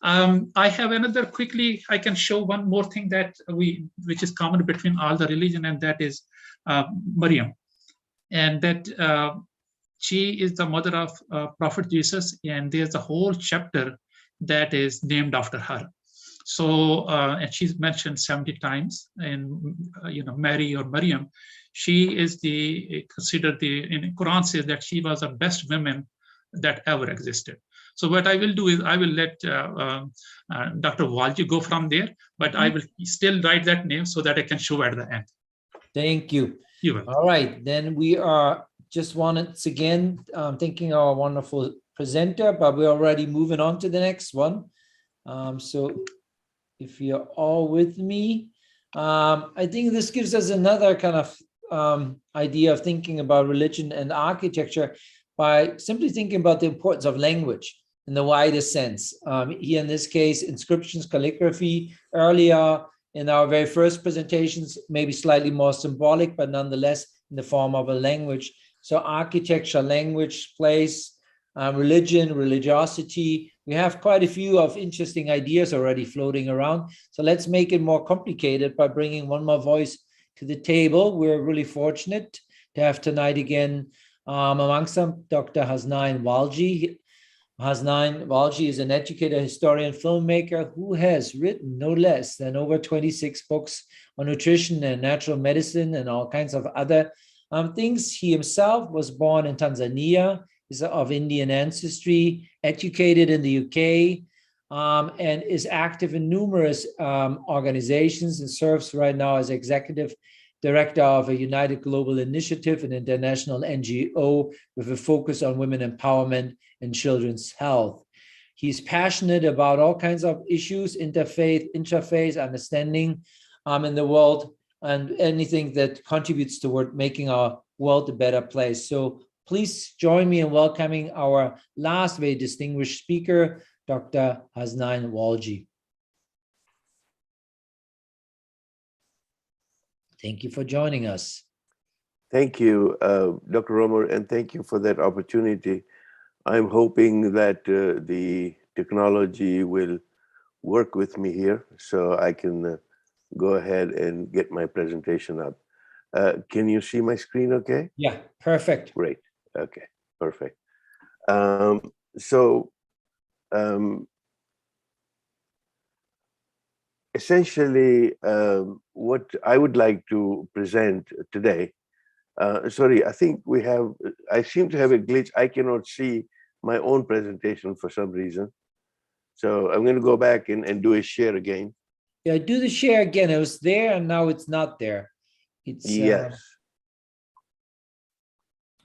I have another quickly. I can show one more thing which is common between all the religion, and that is Maryam, and that she is the mother of Prophet Jesus, and there's a whole chapter that is named after her. So, and she's mentioned 70 times, and Mary or Maryam, she is considered in the Quran says that she was the best woman that ever existed. So what I will do is I will let Dr. Walji go from there, but I will still write that name so that I can show at the end. Thank you. You will. All right, then we are just once again thanking our wonderful presenter, but we're already moving on to the next one. So if you're all with me, I think this gives us another kind of idea of thinking about religion and architecture by simply thinking about the importance of language in the widest sense. Here in this case, inscriptions, calligraphy, earlier in our very first presentations, maybe slightly more symbolic, but nonetheless in the form of a language. So architecture, language, place, religion, religiosity. We have quite a few of interesting ideas already floating around. So let's make it more complicated by bringing one more voice to the table. We're really fortunate to have tonight again amongst them Dr. Hasnain Walji. Hasnain Walji is an educator, historian, filmmaker who has written no less than over 26 books on nutrition and natural medicine and all kinds of other things. He himself was born in Tanzania, is of Indian ancestry, educated in the UK, and is active in numerous organizations and serves right now as executive director of a United Global Initiative, an international NGO with a focus on women empowerment and children's health. He's passionate about all kinds of issues, interfaith, interfaith, understanding in the world, and anything that contributes toward making our world a better place. So please join me in welcoming our last very distinguished speaker, Dr. Hasnain Walji. Thank you for joining us. Thank you, Dr. Roemer, and thank you for that opportunity. I'm hoping that the technology will work with me here so I can go ahead and get my presentation up. Can you see my screen okay? Yeah, perfect. Great. Okay, perfect. Essentially, what I would like to present today, sorry, I think I seem to have a glitch. I cannot see my own presentation for some reason. So I'm going to go back and do a share again. Yeah, do the share again. It was there and now it's not there. It's yes.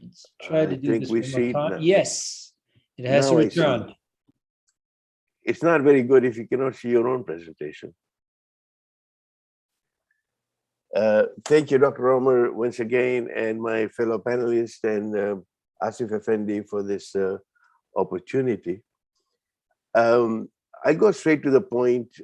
Let's try to do this one more time. Now. Yes, it has returned. It's not very good if you cannot see your own presentation. Thank you, Dr. Roemer, once again, and my fellow panelists and Asif Effendi for this opportunity. I'll go straight to the point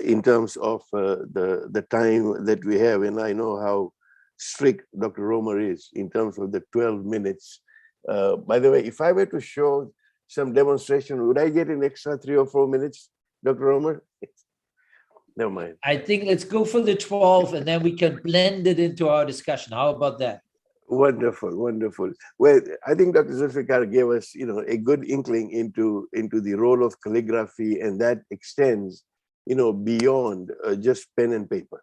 in terms of the time that we have, and I know how strict Dr. Roemer is in terms of the 12 minutes. By the way, if I were to show some demonstration, would I get an extra 3 or 4 minutes, Dr. Roemer? Never mind. I think let's go for the 12 and then we can blend it into our discussion. How about that? Wonderful, wonderful. Well, I think Dr. Zulfiqar gave us, a good inkling into the role of calligraphy, and that extends, beyond just pen and paper.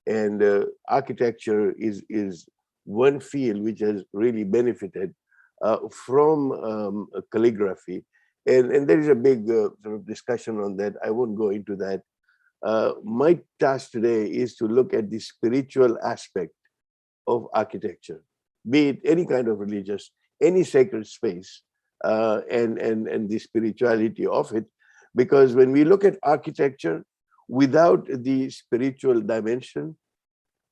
And architecture is one field which has really benefited from calligraphy. And there is a big sort of discussion on that. I won't go into that. My task today is to look at the spiritual aspect of architecture, be it any kind of religious, any sacred space, and the spirituality of it. Because when we look at architecture without the spiritual dimension,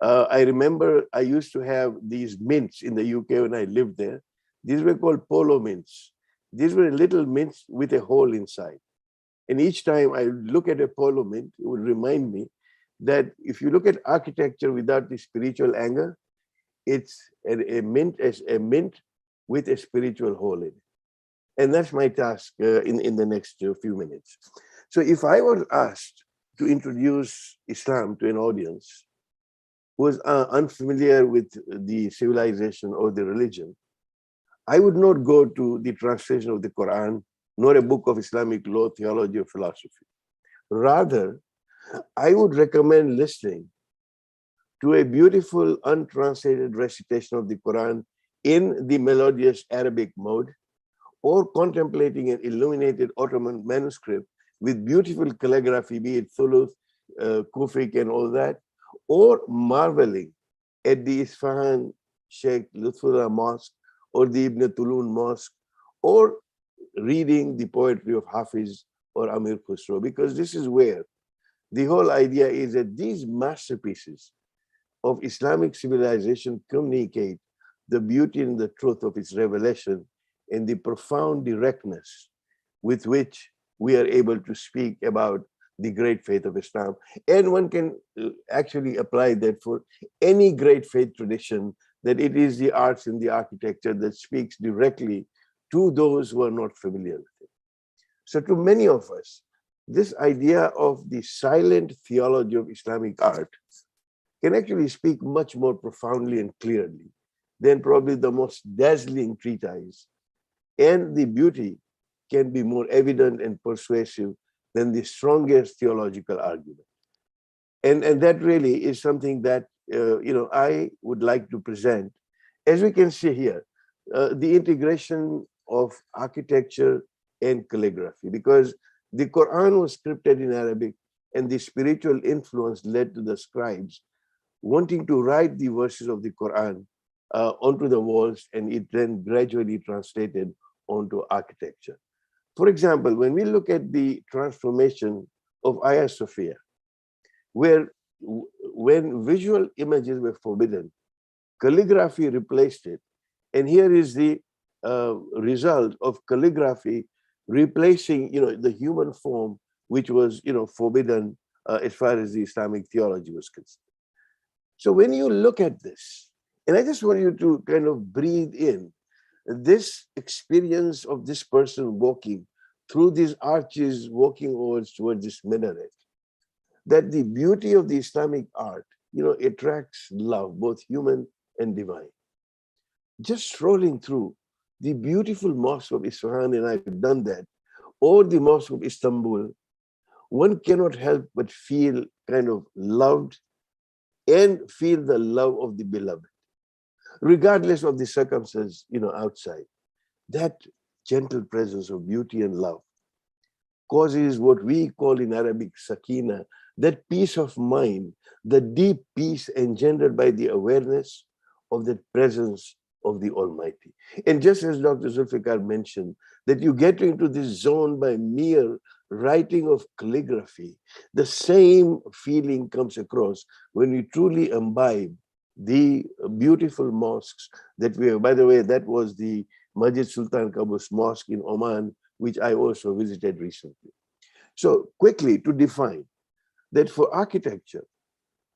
I remember I used to have these mints in the UK when I lived there. These were called polo mints. These were little mints with a hole inside. And each time I look at a polo mint, it would remind me that if you look at architecture without the spiritual angle, it's a mint as a mint with a spiritual hole in it. And that's my task in the next few minutes. So if I was asked to introduce Islam to an audience who was unfamiliar with the civilization or the religion, I would not go to the translation of the Quran, nor a book of Islamic law, theology, or philosophy. Rather, I would recommend listening to a beautiful untranslated recitation of the Quran in the melodious Arabic mode, or contemplating an illuminated Ottoman manuscript with beautiful calligraphy, be it Thuluth, Kufic, and all that, or marveling at the Isfahan Sheikh Lutfullah Mosque or the Ibn Tulun Mosque, or reading the poetry of Hafiz or Amir Khusro, because this is where the whole idea is that these masterpieces of Islamic civilization communicate the beauty and the truth of its revelation and the profound directness with which we are able to speak about the great faith of Islam. And one can actually apply that for any great faith tradition, that it is the arts and the architecture that speaks directly to those who are not familiar with it. So to many of us, this idea of the silent theology of Islamic art can actually speak much more profoundly and clearly than probably the most dazzling treatise. And the beauty can be more evident and persuasive than the strongest theological argument. And that really is something that I would like to present. As we can see here, the integration of architecture and calligraphy, because the Quran was scripted in Arabic, and the spiritual influence led to the scribes wanting to write the verses of the Quran onto the walls, and it then gradually translated onto architecture. For example, when we look at the transformation of Hagia Sophia, where when visual images were forbidden, calligraphy replaced it. And here is the result of calligraphy replacing, the human form, which was, forbidden as far as the Islamic theology was concerned. So when you look at this, and I just want you to kind of breathe in this experience of this person walking through these arches, walking towards this minaret, that the beauty of the Islamic art, attracts love, both human and divine. Just strolling through the beautiful mosque of Isfahan, and I've done that, or the mosque of Istanbul, one cannot help but feel kind of loved and feel the love of the beloved, regardless of the circumstances, outside. That gentle presence of beauty and love causes what we call in Arabic sakina, that peace of mind, the deep peace engendered by the awareness of the presence of the Almighty. And just as Dr. Zulfiqar mentioned, that you get into this zone by mere writing of calligraphy, the same feeling comes across when you truly imbibe the beautiful mosques that we have. By the way, that was the Masjid Sultan Qaboos Mosque in Oman, which I also visited recently. So quickly to define that for architecture,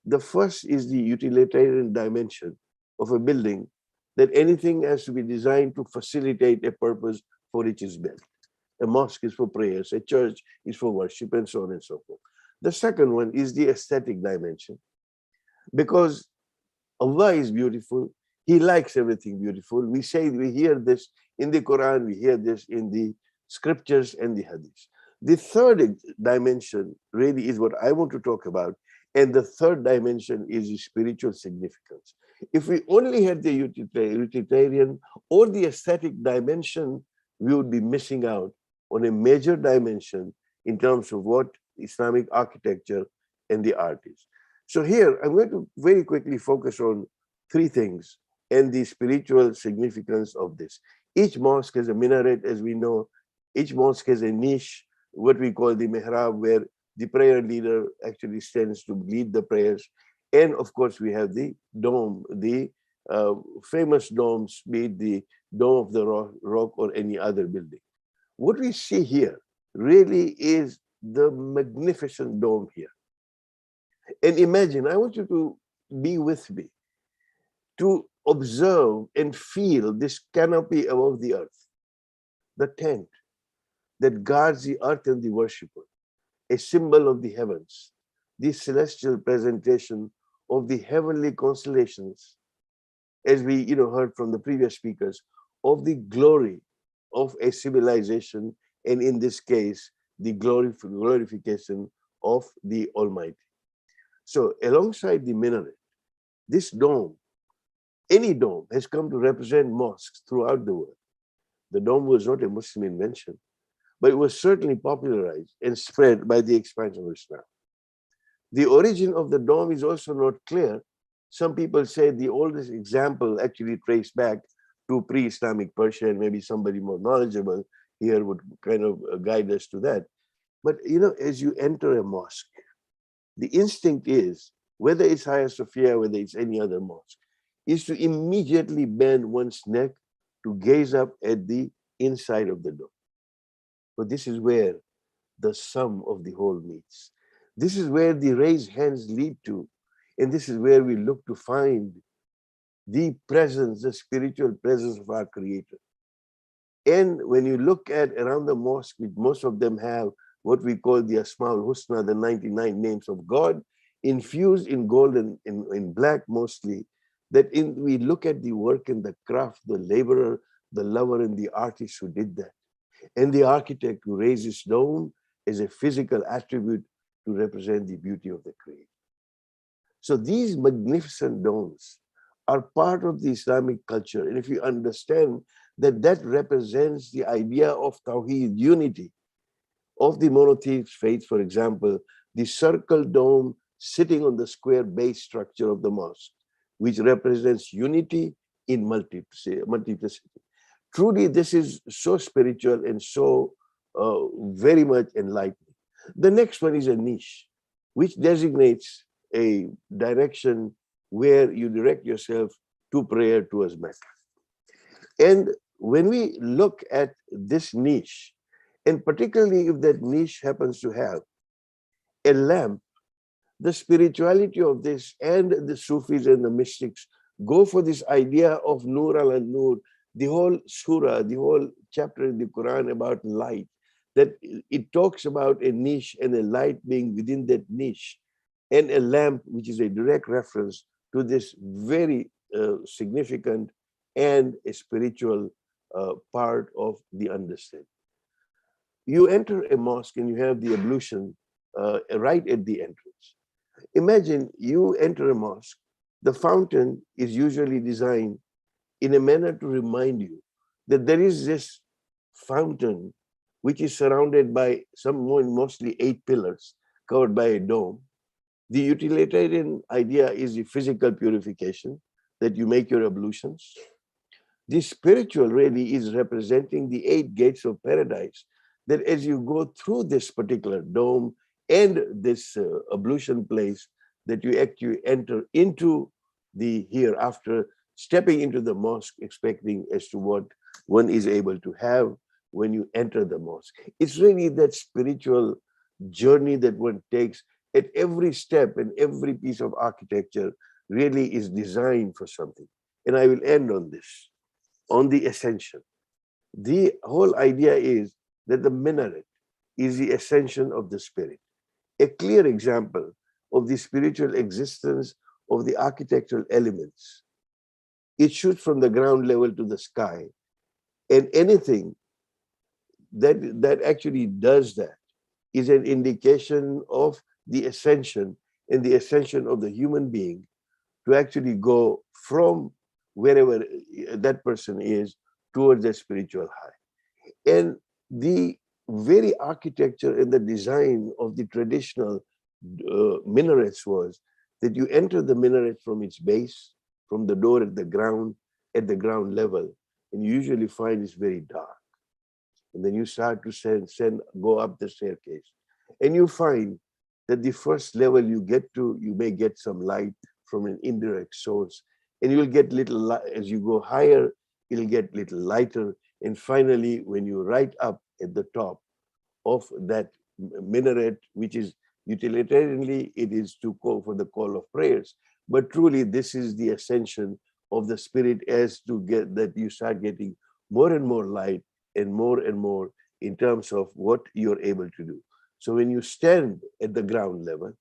the first is the utilitarian dimension of a building, that anything has to be designed to facilitate a purpose for which it's built. A mosque is for prayers, a church is for worship, and so on and so forth. The second one is the aesthetic dimension, because Allah is beautiful. He likes everything beautiful. We hear this in the Quran, we hear this in the scriptures and the hadiths. The third dimension really is what I want to talk about. And the third dimension is the spiritual significance. If we only had the utilitarian or the aesthetic dimension, we would be missing out on a major dimension in terms of what Islamic architecture and the art is. So here, I'm going to very quickly focus on three things and the spiritual significance of this. Each mosque has a minaret, as we know. Each mosque has a niche, what we call the mihrab, where the prayer leader actually stands to lead the prayers. And of course, we have the dome, the famous domes, be it the Dome of the Rock or any other building. What we see here really is the magnificent dome here. And imagine, I want you to be with me, to observe and feel this canopy above the earth, the tent that guards the earth and the worshipper, a symbol of the heavens, the celestial presentation of the heavenly constellations, as we heard from the previous speakers, of the glory of a civilization, and in this case, the glorification of the Almighty. So alongside the minaret, this dome, any dome, has come to represent mosques throughout the world. The dome was not a Muslim invention, but it was certainly popularized and spread by the expansion of Islam. The origin of the dome is also not clear. Some people say the oldest example actually traced back to pre-Islamic Persia, and maybe somebody more knowledgeable here would kind of guide us to that. But as you enter a mosque, the instinct is whether it's Hagia Sophia, whether it's any other mosque, is to immediately bend one's neck to gaze up at the inside of the dome. But this is where the sum of the whole meets. This is where the raised hands lead to, and this is where we look to find the presence, the spiritual presence of our Creator. And when you look at around the mosque, which most of them have what we call the Asmaul Husna, the 99 names of God, infused in gold and in black mostly, that we look at the work and the craft, the laborer, the lover, and the artist who did that, and the architect who raised his dome as a physical attribute to represent the beauty of the Creator. So these magnificent domes are part of the Islamic culture. And if you understand that that represents the idea of Tawheed, unity of the monotheist faith, for example, the circle dome sitting on the square base structure of the mosque, which represents unity in multiplicity. Truly, this is so spiritual and so very much enlightening. The next one is a niche, which designates a direction where you direct yourself to prayer towards Mecca. And when we look at this niche, and particularly if that niche happens to have a lamp, the spirituality of this and the Sufis and the mystics go for this idea of Nur ala Nur, the whole surah, the whole chapter in the Quran about light, that it talks about a niche and a light being within that niche, and a lamp, which is a direct reference to this very significant and a spiritual part of the understanding. You enter a mosque and you have the ablution right at the entrance. Imagine you enter a mosque, the fountain is usually designed in a manner to remind you that there is this fountain which is surrounded by mostly 8 pillars covered by a dome. The utilitarian idea is the physical purification, that you make your ablutions. The spiritual really is representing the 8 gates of paradise, that as you go through this particular dome and this ablution place, that you actually enter into the hereafter, stepping into the mosque, expecting as to what one is able to have when you enter the mosque. It's really that spiritual journey that one takes at every step, and every piece of architecture really is designed for something. And I will end on this, on the ascension. The whole idea is that the minaret is the ascension of the spirit. A clear example of the spiritual existence of the architectural elements. It shoots from the ground level to the sky, and anything that actually does that is an indication of the ascension, and the ascension of the human being to actually go from wherever that person is towards the spiritual high. And the very architecture and the design of the traditional minarets was that you enter the minaret from its base, from the door at the ground level, and you usually find it's very dark. And then you start to go up the staircase, and you find that the first level you get to, you may get some light from an indirect source, and you'll get little light as you go higher, it'll get little lighter, and finally, when you right up at the top of that minaret, which is utilitarianly, it is to call for the call of prayers, but truly this is the ascension of the spirit, as to get that you start getting more and more light and more in terms of what you're able to do. So when you stand at the ground level,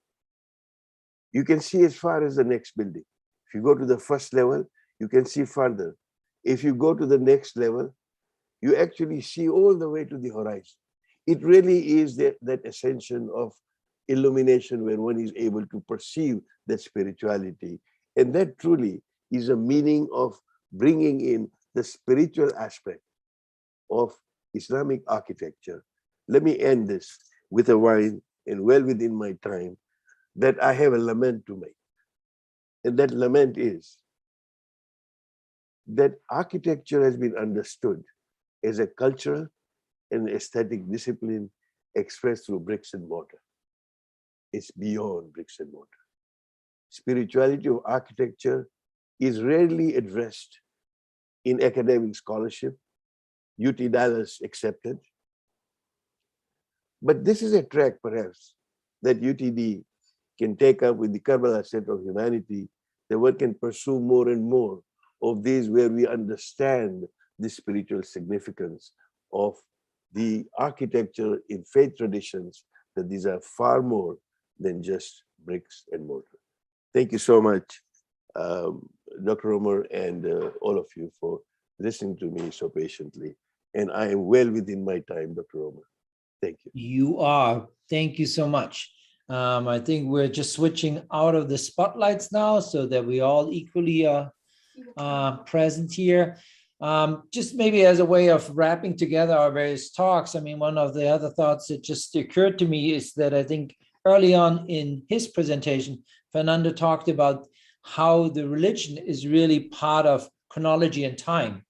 you can see as far as the next building. If you go to the first level, you can see further. If you go to the next level, you actually see all the way to the horizon. It really is that ascension of illumination where one is able to perceive that spirituality. And that truly is a meaning of bringing in the spiritual aspect of Islamic architecture. Let me end this with a wine, and well within my time, that I have a lament to make. And that lament is that architecture has been understood as a cultural and aesthetic discipline expressed through bricks and mortar. It's beyond bricks and mortar. spirituality of architecture is rarely addressed in academic scholarship, UT Dallas accepted. But this is a track, perhaps, that UTD can take up with the Karbala Center of Humanity, that one can pursue more and more of these where we understand the spiritual significance of the architecture in faith traditions, that these are far more than just bricks and mortar. Thank you so much, Dr. Roemer, and all of you for listening to me so patiently. And I am well within my time, Dr. Roemer. Thank you. You are. Thank you so much. I think we're just switching out of the spotlights now so that we all equally are present here. Just maybe as a way of wrapping together our various talks, I mean, one of the other thoughts that just occurred to me is that I think early on in his presentation, Fernando talked about how the religion is really part of chronology and time.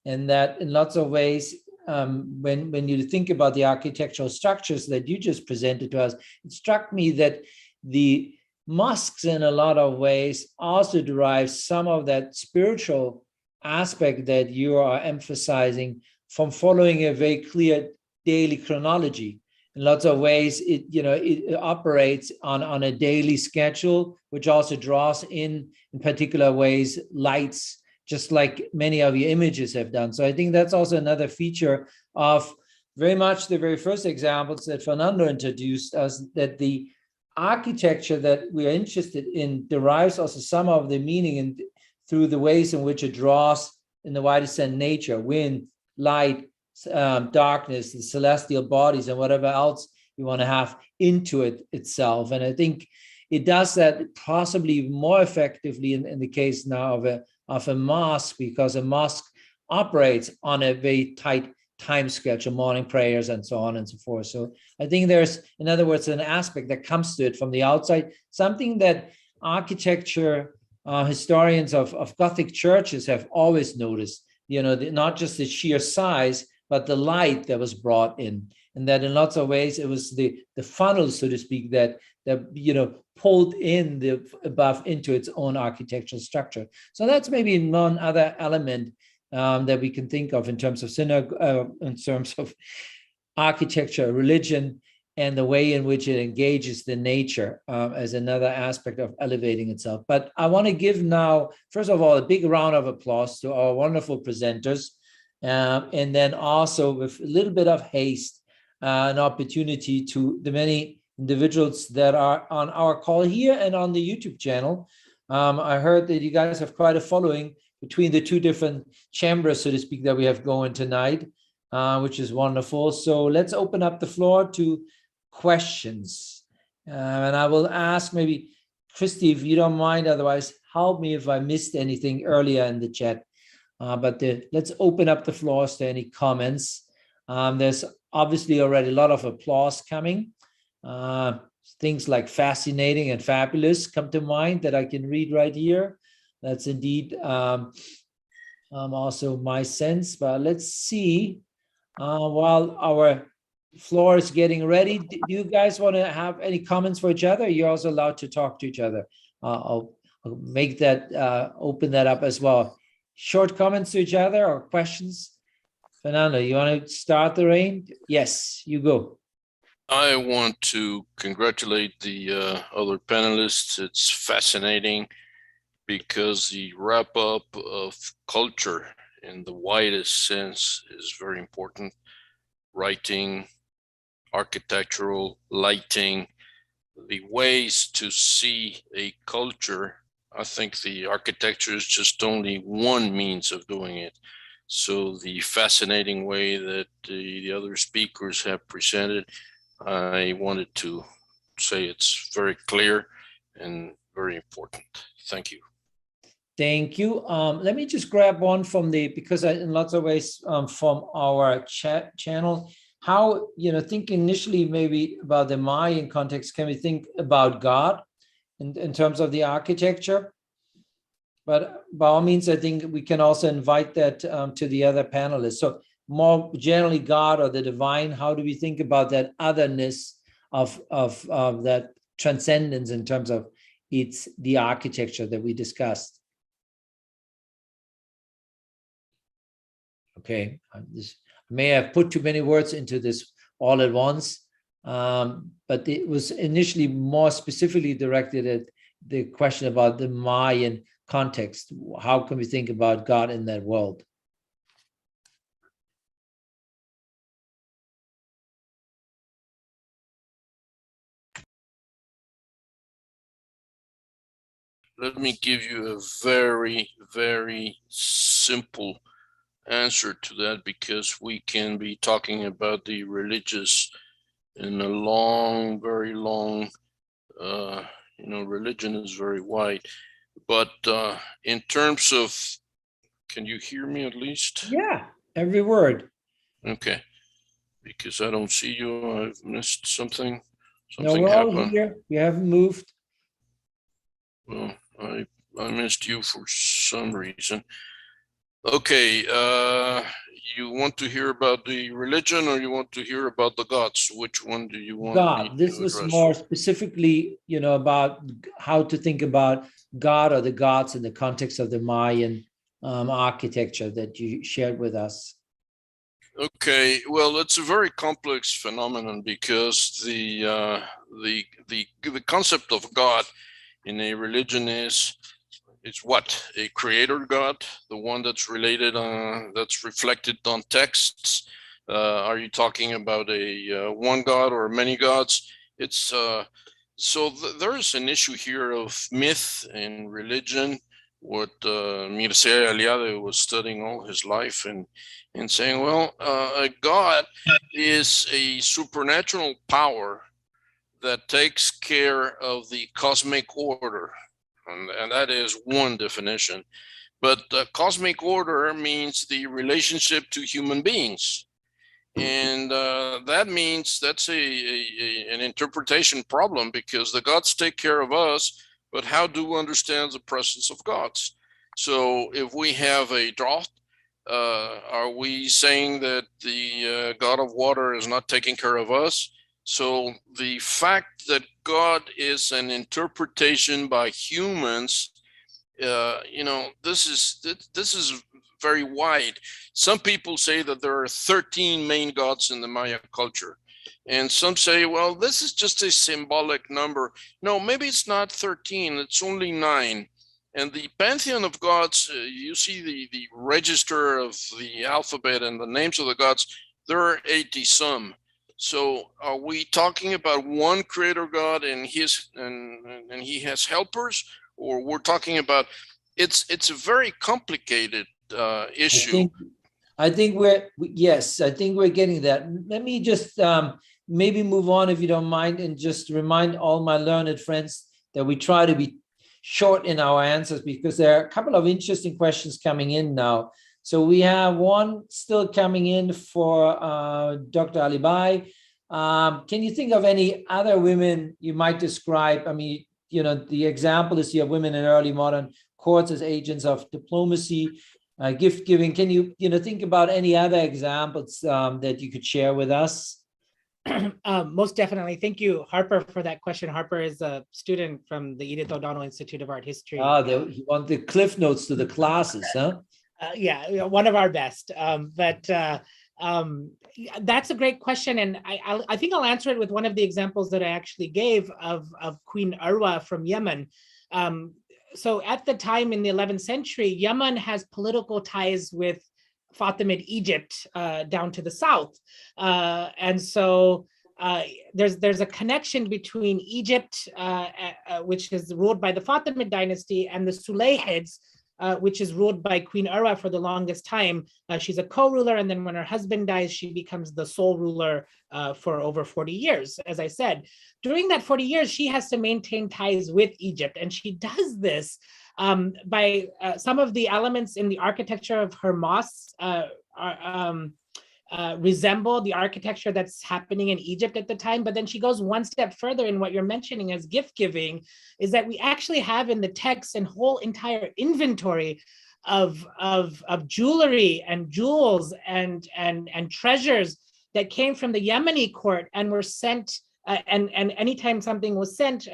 And that in lots of ways, when you think about the architectural structures that you just presented to us, it struck me that the mosques in a lot of ways also derive some of that spiritual aspect that you are emphasizing from following a very clear daily chronology. In lots of ways, it operates on a daily schedule, which also draws in particular ways, lights, just like many of your images have done. So I think that's also another feature of very much the very first examples that Fernando introduced us, that the architecture that we are interested in derives also some of the meaning through the ways in which it draws in the widest sense nature, wind, light, darkness, the celestial bodies, and whatever else you want to have into it itself. And I think it does that possibly more effectively in the case now of a mosque, because a mosque operates on a very tight time schedule, morning prayers and so on and so forth. So I think there's, in other words, an aspect that comes to it from the outside, something that architecture historians of Gothic churches have always noticed, not just the sheer size, but the light that was brought in. And that in lots of ways, it was the funnel, so to speak, that pulled in the above into its own architectural structure. So that's maybe one other element that we can think of in terms of in terms of architecture, religion, and the way in which it engages the nature as another aspect of elevating itself. But I want to give now, first of all, a big round of applause to our wonderful presenters, and then also with a little bit of haste, an opportunity to the many individuals that are on our call here and on the YouTube channel. I heard that you guys have quite a following between the two different chambers, so to speak, that we have going tonight, which is wonderful. So let's open up the floor to questions. And I will ask maybe, Christy, if you don't mind, otherwise help me if I missed anything earlier in the chat. Let's open up the floors to any comments. There's obviously already a lot of applause coming. Things like fascinating and fabulous come to mind that I can read right here. That's indeed also my sense. But let's see, while our floor is getting ready, do you guys want to have any comments for each other? You're also allowed to talk to each other. I'll make that, open that up as well. Short comments to each other or questions? Fernando, you want to start the reign? Yes, you go. I want to congratulate the other panelists. It's fascinating because the wrap up of culture in the widest sense is very important. Writing, architectural, lighting, the ways to see a culture. I think the architecture is just only one means of doing it. So the fascinating way that the other speakers have presented, I wanted to say it's very clear and very important. Thank you. Thank you. Let me just grab one from because in lots of ways from our chat channel, how, think initially maybe about the Mayan context, can we think about God in terms of the architecture? But by all means, I think we can also invite that to the other panelists. So more generally, God or the divine, how do we think about that otherness of that transcendence in terms of it's the architecture that we discussed. Okay, I may have put too many words into this all at once, but it was initially more specifically directed at the question about the Mayan context. How can we think about God in that world? Let me give you a very, very simple answer to that, because we can be talking about the religious in a long, very long, religion is very wide. But in terms of, can you hear me at least? Yeah, every word. Okay, because I don't see you. I've missed something. No, Something we're all happened. here. We haven't moved. Well, I missed you for some reason. Okay, you want to hear about the religion, or you want to hear about the gods? Which one do you want me God. This to was address? more specifically, about how to think about God or the gods in the context of the Mayan architecture that you shared with us. Okay, well, it's a very complex phenomenon, because the concept of God in a religion is what? A creator God, the one that's related that's reflected on texts. Are you talking about a one God or many gods? It's there is an issue here of myth and religion. What Mircea Eliade was studying all his life, and saying, well, a God is a supernatural power that takes care of the cosmic order. And that is one definition. But cosmic order means the relationship to human beings. And that means that's an interpretation problem, because the gods take care of us, but how do we understand the presence of gods? So if we have a drought, are we saying that the God of water is not taking care of us? So the fact that God is an interpretation by humans, this is very wide. Some people say that there are 13 main gods in the Maya culture, and some say, well, this is just a symbolic number. No, maybe it's not 13; it's only 9. And the Pantheon of Gods, you see the register of the alphabet and the names of the gods. There are 80 some. So are we talking about one creator God and he has helpers, or we're talking about it's a very complicated issue? I think we're getting that. Let me just maybe move on, if you don't mind, and just remind all my learned friends that we try to be short in our answers, because there are a couple of interesting questions coming in now. So we have one still coming in for Dr. Alibai. Can you think of any other women you might describe? I mean, the example is you have women in early modern courts as agents of diplomacy, gift giving. Can you, think about any other examples that you could share with us? Most definitely. Thank you, Harper, for that question. Harper is a student from the Edith O'Donnell Institute of Art History. You want the cliff notes to the classes, huh? Yeah, one of our best. But that's a great question, and I think I'll answer it with one of the examples that I actually gave of Queen Urwa from Yemen. So at the time in the 11th century, Yemen has political ties with Fatimid Egypt down to the south, and so there's a connection between Egypt, which is ruled by the Fatimid dynasty, and the Sulayhids, which is ruled by Queen Urwa for the longest time. She's a co-ruler, and then when her husband dies, she becomes the sole ruler for over 40 years. As I said, during that 40 years, she has to maintain ties with Egypt, and she does this by some of the elements in the architecture of her mosques resemble the architecture that's happening in Egypt at the time. But then she goes one step further in what you're mentioning as gift giving, is that we actually have in the text a whole entire inventory of jewelry and jewels and treasures that came from the Yemeni court and were sent and anytime something was sent,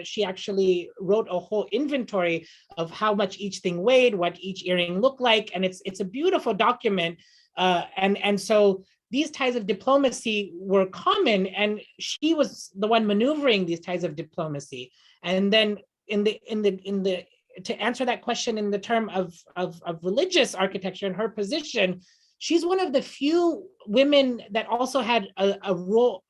she actually wrote a whole inventory of how much each thing weighed, what each earring looked like, and it's a beautiful document. And so these ties of diplomacy were common, and she was the one maneuvering these ties of diplomacy. And then to answer that question in the term of religious architecture and her position, she's one of the few women that also had a role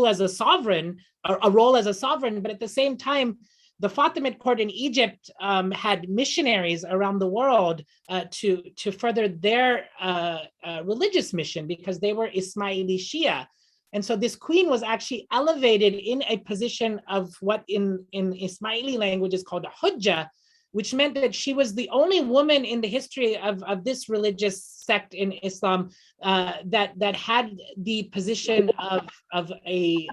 as a sovereign, but at the same time, the Fatimid court in Egypt had missionaries around the world to further their religious mission, because they were Ismaili Shia. And so this queen was actually elevated in a position of what in Ismaili language is called a hujjah, which meant that she was the only woman in the history of this religious sect in Islam that had the position of a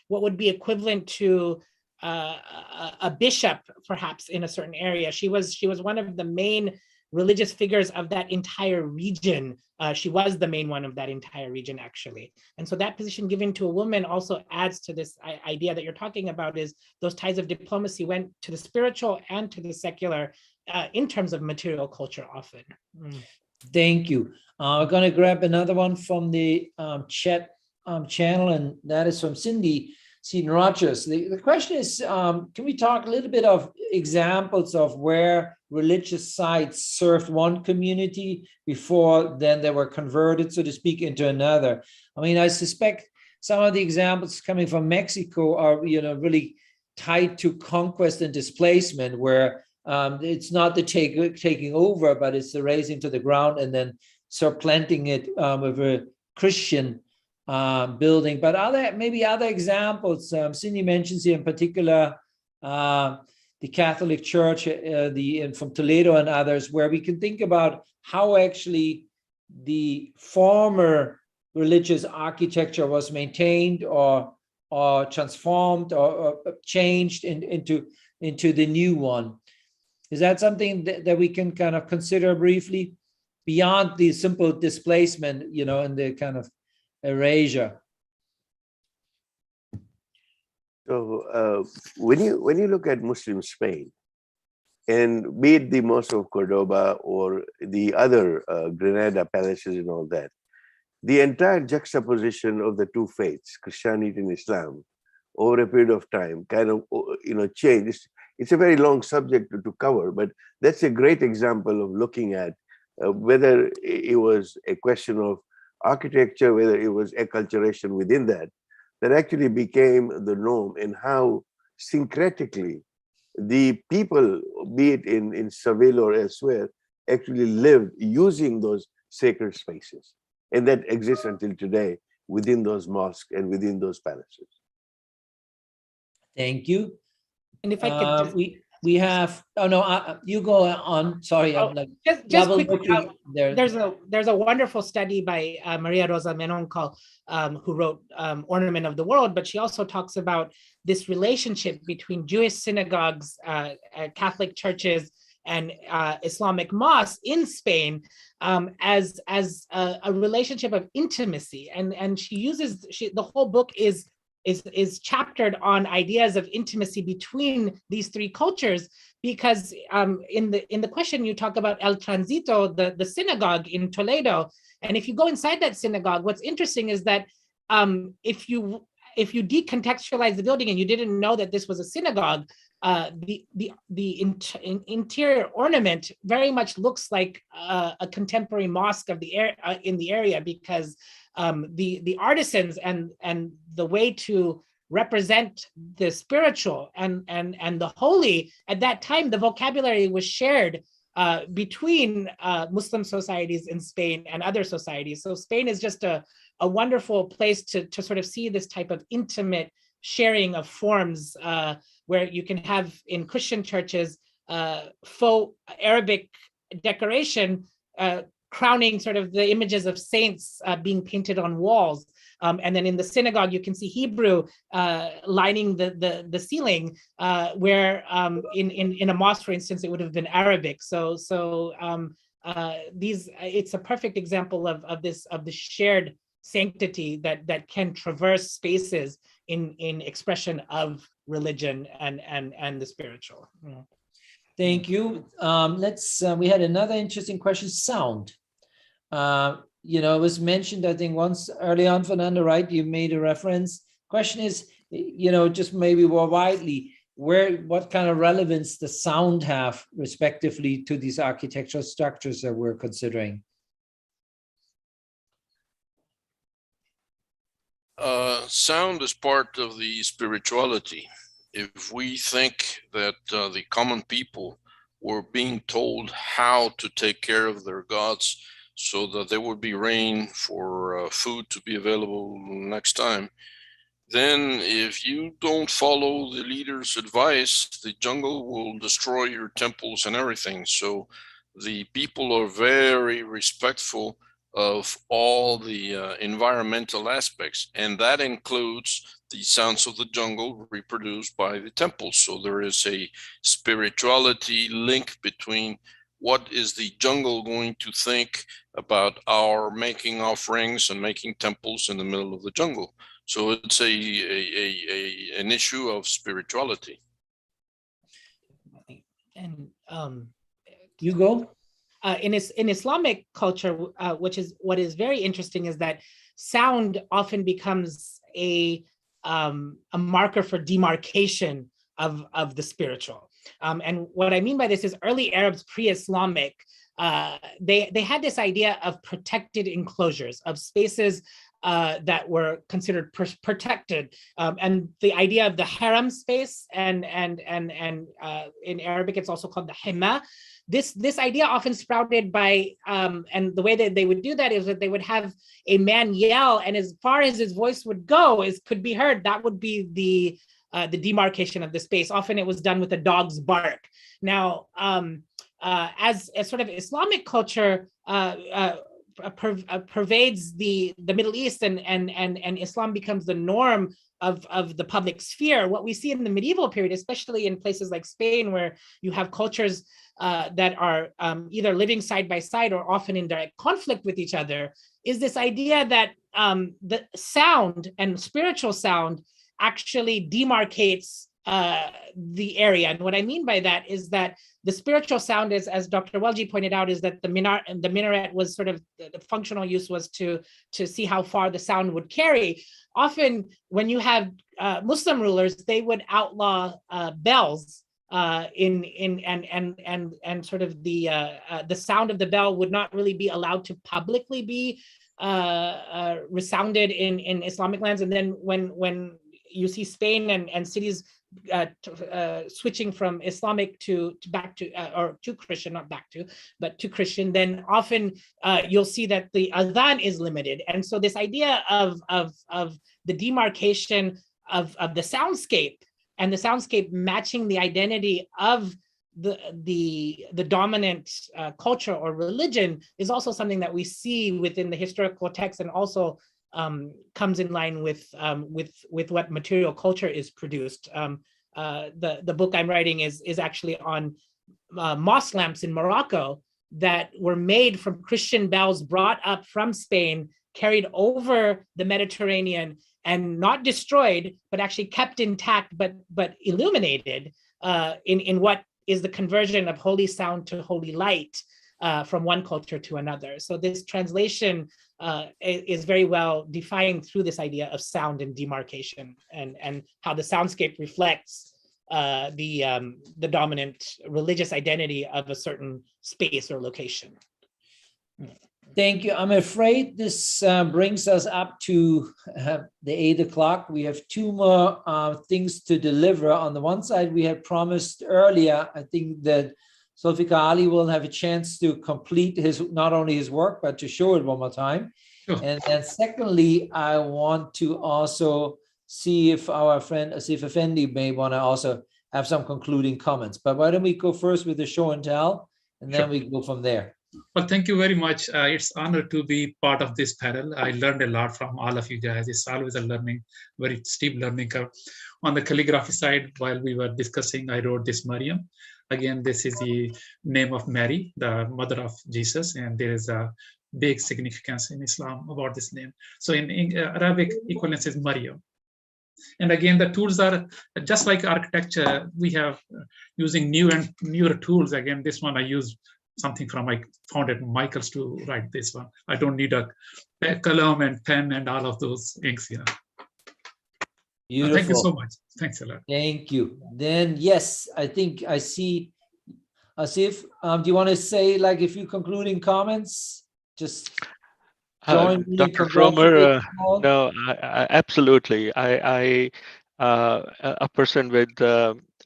what would be equivalent to a bishop, perhaps, in a certain area. She was one of the main religious figures of that entire region. She was the main one of that entire region, actually. And so that position given to a woman also adds to this idea that you're talking about, is those ties of diplomacy went to the spiritual and to the secular in terms of material culture often. Thank you. We're going to grab another one from the chat channel, and that is from Cindy Rogers. The question is, can we talk a little bit of examples of where religious sites served one community before then they were converted, so to speak, into another? I mean, I suspect some of the examples coming from Mexico are, really tied to conquest and displacement, where it's not the taking over, but it's the razing to the ground and then supplanting it with a Christian building. But maybe other examples? Cindy mentions here in particular the Catholic Church from Toledo and others, where we can think about how actually the former religious architecture was maintained or transformed or changed into the new one. Is that something that we can kind of consider briefly beyond the simple displacement, and the kind of erasure? So when you look at Muslim Spain, and be it the Mosque of Cordoba or the other Granada palaces and all that, the entire juxtaposition of the two faiths, Christianity and Islam, over a period of time kind of changed. It's a very long subject to cover, but that's a great example of looking at whether it was a question of architecture, whether it was acculturation within that actually became the norm, and how syncretically the people, be it in Seville or elsewhere, actually lived using those sacred spaces. And that exists until today within those mosques and within those palaces. Thank you. And if I could we have, you go on. Sorry, I'm like just quickly, there. There's a wonderful study by Maria Rosa Menon who wrote Ornament of the World, but she also talks about this relationship between Jewish synagogues, Catholic churches, and Islamic mosques in Spain as a relationship of intimacy, and she uses the whole book is chaptered on ideas of intimacy between these three cultures, because in the question you talk about El Transito, the synagogue in Toledo, and if you go inside that synagogue, what's interesting is that if you decontextualize the building and you didn't know that this was a synagogue, the interior ornament very much looks like a contemporary mosque of in the area, because the artisans and the way to represent the spiritual and the holy at that time, the vocabulary was shared between Muslim societies in Spain and other societies. So Spain is just a wonderful place to sort of see this type of intimate sharing of forms, where you can have in Christian churches faux Arabic decoration crowning sort of the images of saints being painted on walls. And then in the synagogue, you can see Hebrew lining the ceiling, where in a mosque, for instance, it would have been Arabic. So it's a perfect example of the shared sanctity that can traverse spaces in expression of religion and the spiritual. Thank you. We had another interesting question, sound. It was mentioned, I think once early on, Fernando, right? You made a reference. Question is, just maybe more widely, what kind of relevance does sound have respectively to these architectural structures that we're considering? Sound is part of the spirituality. If we think that the common people were being told how to take care of their gods so that there would be rain for food to be available next time, then if you don't follow the leader's advice, the jungle will destroy your temples and everything. So the people are very respectful of all the environmental aspects, and that includes the sounds of the jungle reproduced by the temples. So there is a spirituality link between what is the jungle going to think about our making offerings and making temples in the middle of the jungle. So it's an issue of spirituality. And you go. In Islamic culture, what is very interesting is that sound often becomes a marker for demarcation of the spiritual. And what I mean by this is early Arabs pre-Islamic, they had this idea of protected enclosures, of spaces that were considered protected, and the idea of the harem space, and in Arabic it's also called the hima. This idea often sprouted by, and the way that they would do that is that they would have a man yell, and as far as his voice would go, could be heard, that would be the demarcation of the space. Often it was done with a dog's bark. Now, as sort of Islamic culture pervades the Middle East, and Islam becomes the norm of the public sphere, what we see in the medieval period, especially in places like Spain, where you have cultures that are either living side by side or often in direct conflict with each other, is this idea that the sound and spiritual sound actually demarcates the area. And what I mean by that is that the spiritual sound is, as Dr. Welji pointed out, is that the minaret was sort of, the functional use was to see how far the sound would carry. Often when you have Muslim rulers, they would outlaw bells and sort of the sound of the bell would not really be allowed to publicly be resounded in Islamic lands. And then when you see Spain and cities switching from Islamic to Christian, not back to, but to Christian, then often you'll see that the adhan is limited. And so this idea of the demarcation of the soundscape, and the soundscape matching the identity of the dominant culture or religion, is also something that we see within the historical text, and also comes in line with what material culture is produced. The book I'm writing is actually on mosque lamps in Morocco that were made from Christian bells brought up from Spain, carried over the Mediterranean, and not destroyed, but actually kept intact, but illuminated in what is the conversion of holy sound to holy light from one culture to another. So this translation is very well defined through this idea of sound and demarcation, and how the soundscape reflects the dominant religious identity of a certain space or location. Thank you. I'm afraid this brings us up to the 8 o'clock. We have two more things to deliver. On the one side, we had promised earlier, I think, that Zulfiqar Ali will have a chance to complete not only his work, but to show it one more time. Sure. And then secondly, I want to also see if our friend Asif Effendi may want to also have some concluding comments. But why don't we go first with the show and tell, and then we go from there. Well, thank you very much. It's an honor to be part of this panel. I learned a lot from all of you guys. It's always a very steep learning curve. On the calligraphy side, while we were discussing, I wrote this Mariam. Again, this is the name of Mary, the mother of Jesus, and there is a big significance in Islam about this name. So in Arabic, equivalence is Maryam. And again, the tools are just like architecture. We have using new and newer tools. Again, this one I use something from I found at Michael's to write this one. I don't need a column and pen and all of those inks. Beautiful. Thank you so much. Thanks a lot. Thank you. Then yes, I think I see Asif. Do you want to say like a few concluding comments? Just join me in Dr. congratulating Roemer, all. no, absolutely. A person with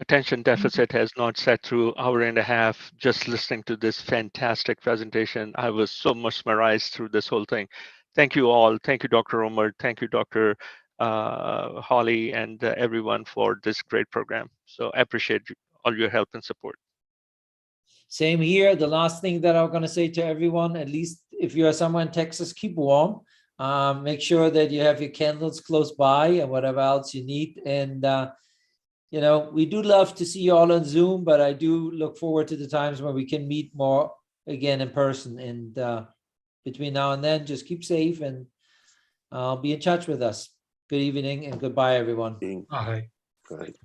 attention deficit has not sat through hour and a half just listening to this fantastic presentation. I was so mesmerized through this whole thing. Thank you all. Thank you, Dr. Roemer. Thank you, Dr. Holly, and everyone for this great program. So I appreciate all your help and support. Same here. The last thing that I'm going to say to everyone, at least if you are somewhere in Texas, keep warm. Make sure that you have your candles close by and whatever else you need. And, we do love to see you all on Zoom, but I do look forward to the times when we can meet more again in person. And between now and then, just keep safe and be in touch with us. Good evening and goodbye, everyone. All right. Right.